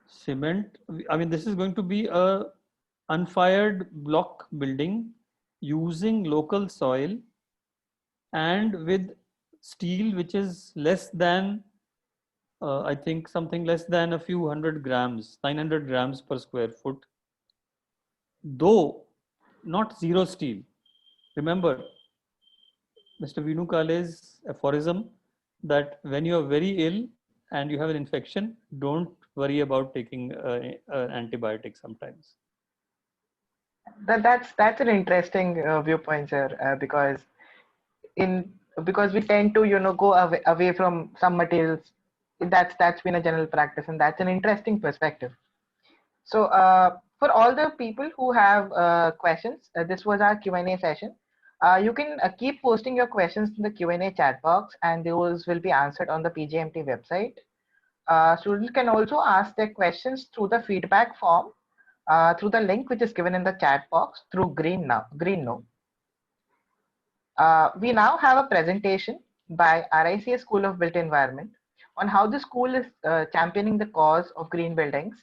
cement. I mean, this is going to be a unfired block building using local soil and with steel which is less than I think something less than a few hundred grams, 900 grams per square foot, though not zero steel. Remember Mr. Vinu Kale's aphorism that when you are very ill and you have an infection, don't worry about taking antibiotic sometimes. That's an interesting viewpoint, sir, because we tend to go away from some materials. That's been a general practice, and that's an interesting perspective. So for all the people who have questions, this was our Q&A session. You can keep posting your questions in the Q&A chat box, and those will be answered on the PJMT website. Students can also ask their questions through the feedback form, through the link which is given in the chat box through Greenno. We now have a presentation by RICS School of Built Environment on how the school is championing the cause of green buildings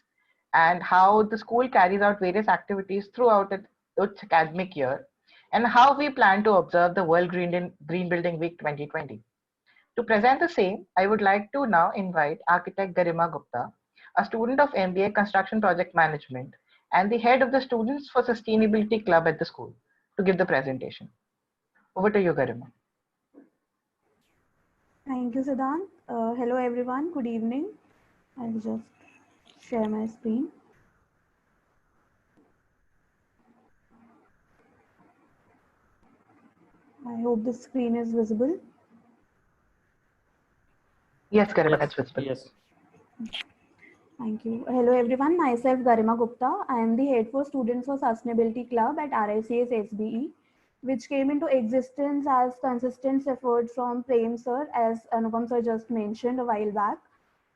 and how the school carries out various activities throughout its academic year, and how we plan to observe the World Green Building Week 2020. To present the same, I would like to now invite architect Garima Gupta, a student of MBA Construction Project Management and the head of the Students for Sustainability Club at the school, to give the presentation. Over to you, Garima. Thank you, Siddhant. Hello, everyone. Good evening. I'll just share my screen. I hope the screen is visible. Yes, Garima, that's visible. Yes. Thank you. Hello, everyone. Myself, Garima Gupta. I am the head for Students for Sustainability Club at RICS SBE, which came into existence as consistent effort from Prem sir, as Anupam sir just mentioned a while back.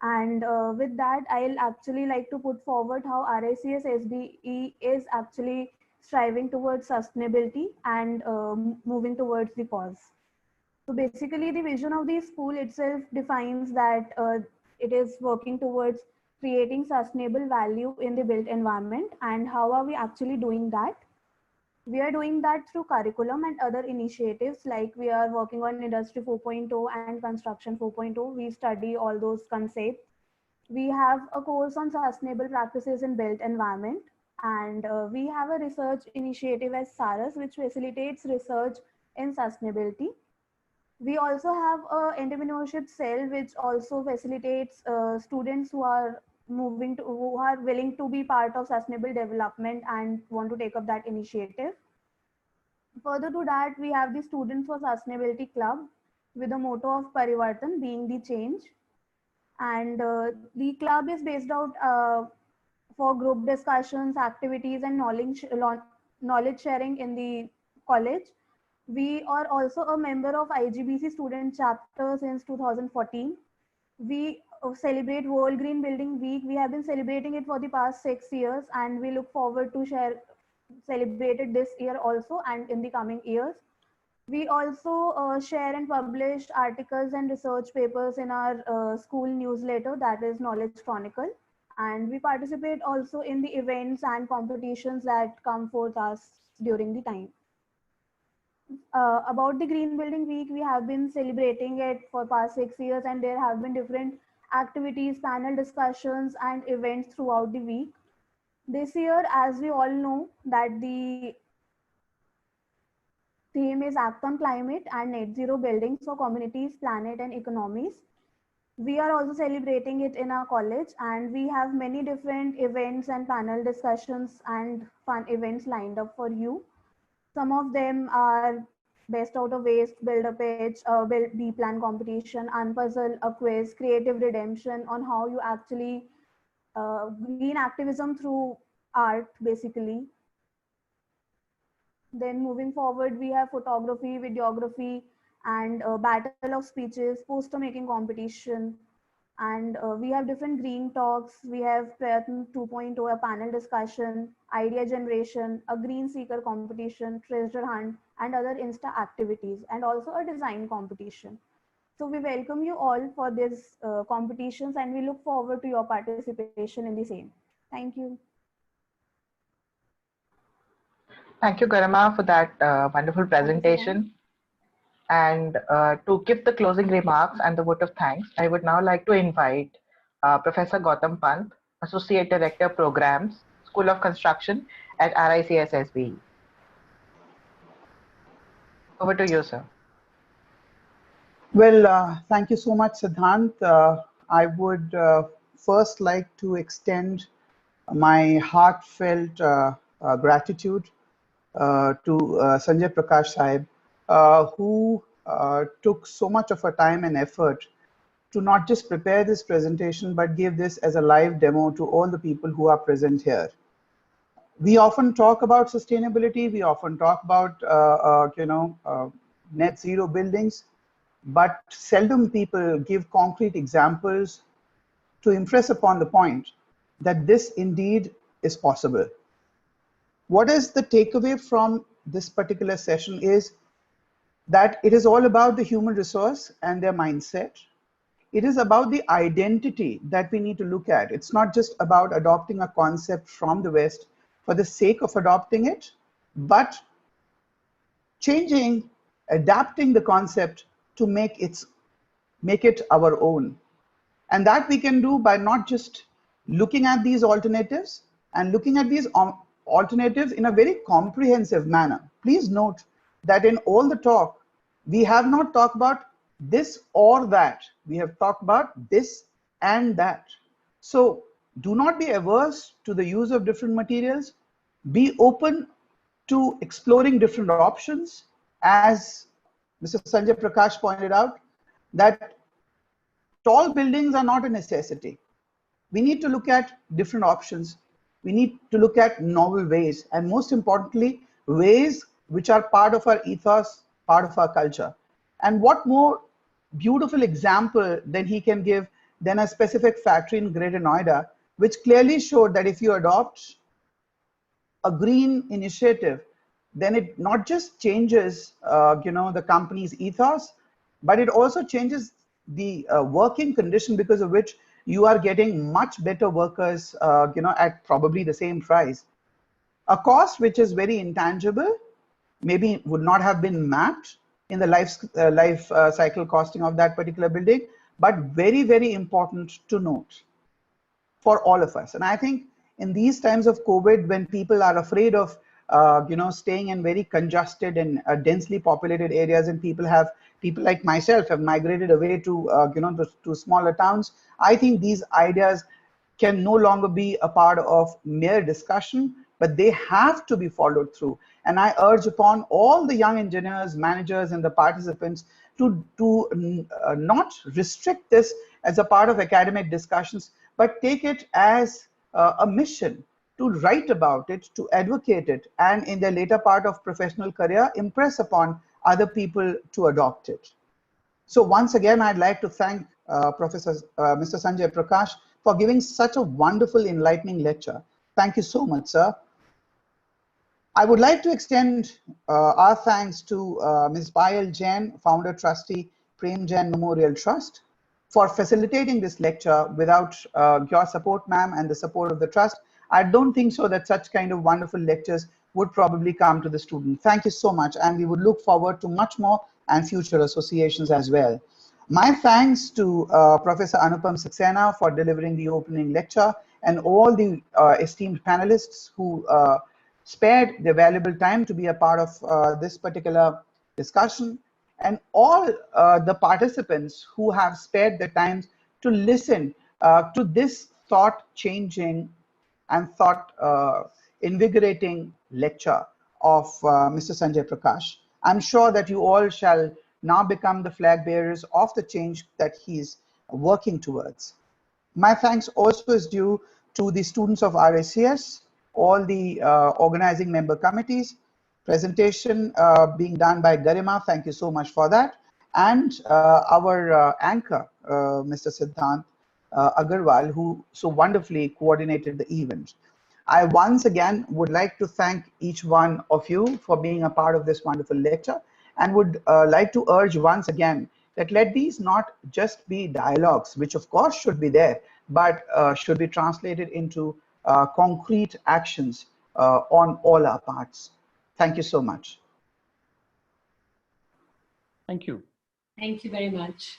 And with that, I'll actually like to put forward how RICS SBE is actually striving towards sustainability and moving towards the cause. So basically, the vision of the school itself defines that it is working towards creating sustainable value in the built environment. And how are we actually doing that? We are doing that through curriculum and other initiatives, like we are working on Industry 4.0 and Construction 4.0. We study all those concepts. We have a course on sustainable practices in built environment, and we have a research initiative as SARAS, which facilitates research in sustainability. We also have a entrepreneurship cell, which also facilitates students who are who are willing to be part of sustainable development and want to take up that initiative. Further to that, we have the Students for Sustainability Club with the motto of Parivartan, being the change. And the club is based out for group discussions, activities, and knowledge sharing in the college. We are also a member of IGBC student chapter since 2014. We celebrate World Green Building Week. We have been celebrating it for the past 6 years, and we look forward to celebrate it this year also and in the coming years. We also share and publish articles and research papers in our school newsletter, that is Knowledge Chronicle. And we participate also in the events and competitions that come forth us during the time. About the Green Building Week, we have been celebrating it for past 6 years, and there have been different activities, panel discussions, and events throughout the week. This year, as we all know, that the theme is Act on Climate and Net Zero Buildings for Communities, Planet, and Economies. We are also celebrating it in our college, and we have many different events and panel discussions and fun events lined up for you. Some of them are best out of waste, build a pitch, build B plan competition, unpuzzle, a quiz, creative redemption on how you actually green activism through art, basically. Then moving forward, we have photography, videography, and battle of speeches, poster making competition, and we have different green talks. We have Prayatn 2.0, a panel discussion, idea generation, a green seeker competition, treasure hunt, and other Insta activities, and also a design competition. So we welcome you all for these competitions, and we look forward to your participation in the same. Thank you. Thank you, Garima, for that wonderful Thank you, Siddhant. presentation. And to give the closing remarks and the vote of thanks, I would now like to invite Professor Gautam Pant, Associate Director Programs, School of Construction at RICS SBE. Over to you, sir. Well, thank you so much, Siddhant. I would first like to extend my heartfelt gratitude to Sanjay Prakash Sahib, who took so much of her time and effort to not just prepare this presentation, but give this as a live demo to all the people who are present here. We often talk about sustainability, we often talk about net zero buildings, but seldom people give concrete examples to impress upon the point that this indeed is possible. What is the takeaway from this particular session is that it is all about the human resource and their mindset. It is about the identity that we need to look at. It's not just about adopting a concept from the West for the sake of adopting it, but changing, adapting the concept to make it our own. And that we can do by not just looking at these alternatives and looking at these alternatives in a very comprehensive manner. Please note that in all the talk, we have not talked about this or that. We have talked about this and that. So do not be averse to the use of different materials. Be open to exploring different options. As Mr. Sanjay Prakash pointed out, that tall buildings are not a necessity. We need to look at different options. We need to look at novel ways, and most importantly, ways which are part of our ethos, part of our culture. And what more beautiful example than he can give than a specific factory in Greater Noida, which clearly showed that if you adopt a green initiative, then it not just changes the company's ethos, but it also changes the working condition, because of which you are getting much better workers at probably the same price. A cost which is very intangible, maybe would not have been mapped in the life cycle costing of that particular building, but very, very important to note for all of us. And I think in these times of COVID, when people are afraid of staying in very congested and densely populated areas, and people like myself have migrated away to to smaller towns, I think these ideas can no longer be a part of mere discussion, but they have to be followed through. And I urge upon all the young engineers, managers, and the participants to not restrict this as a part of academic discussions, but take it as a mission to write about it, to advocate it, and in the later part of professional career, impress upon other people to adopt it. So once again, I'd like to thank Mr. Sanjay Prakash for giving such a wonderful, enlightening lecture. Thank you so much, sir. I would like to extend our thanks to Ms. Payal Jain, Founder Trustee, Prem Jain Memorial Trust, for facilitating this lecture. Without your support, ma'am, and the support of the trust, I don't think so that such kind of wonderful lectures would probably come to the student. Thank you so much, and we would look forward to much more and future associations as well. My thanks to Professor Anupam Saxena for delivering the opening lecture, and all the esteemed panelists who spared their valuable time to be a part of this particular discussion, and all the participants who have spared their time to listen to this thought-changing and thought-invigorating lecture of Mr. Sanjay Prakash. I'm sure that you all shall now become the flag bearers of the change that he's working towards. My thanks also is due to the students of RACS, all the organizing member committees, presentation being done by Garima, thank you so much for that, and our anchor, Mr. Siddhant Agarwal, who so wonderfully coordinated the event. I once again would like to thank each one of you for being a part of this wonderful lecture, and would like to urge once again that let these not just be dialogues, which of course should be there, but should be translated into concrete actions on all our parts. Thank you so much. Thank you. Thank you very much.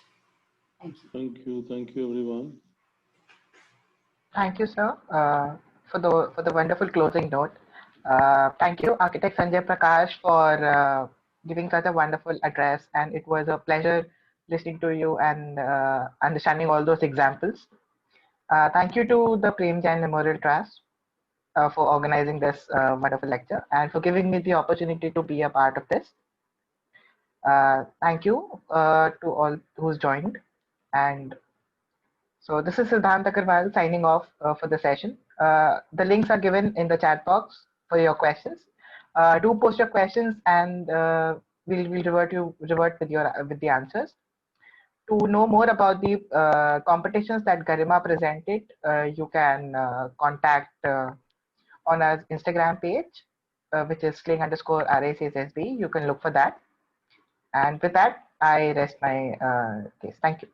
Thank you. Thank you, everyone. Thank you, sir, for the wonderful closing note. Thank you, Architect Sanjay Prakash, for giving such a wonderful address, and it was a pleasure listening to you and understanding all those examples. Thank you to the Prem Jain Memorial Trust for organizing this wonderful lecture and for giving me the opportunity to be a part of this. Thank you to all who's joined. And so this is Siddhant Agarwal signing off for the session. The links are given in the chat box for your questions. Do post your questions, and we'll revert with the answers. To know more about the competitions that Garima presented, you can contact on our Instagram page, which is sling_RACSSB. You can look for that. And with that, I rest my case. Thank you.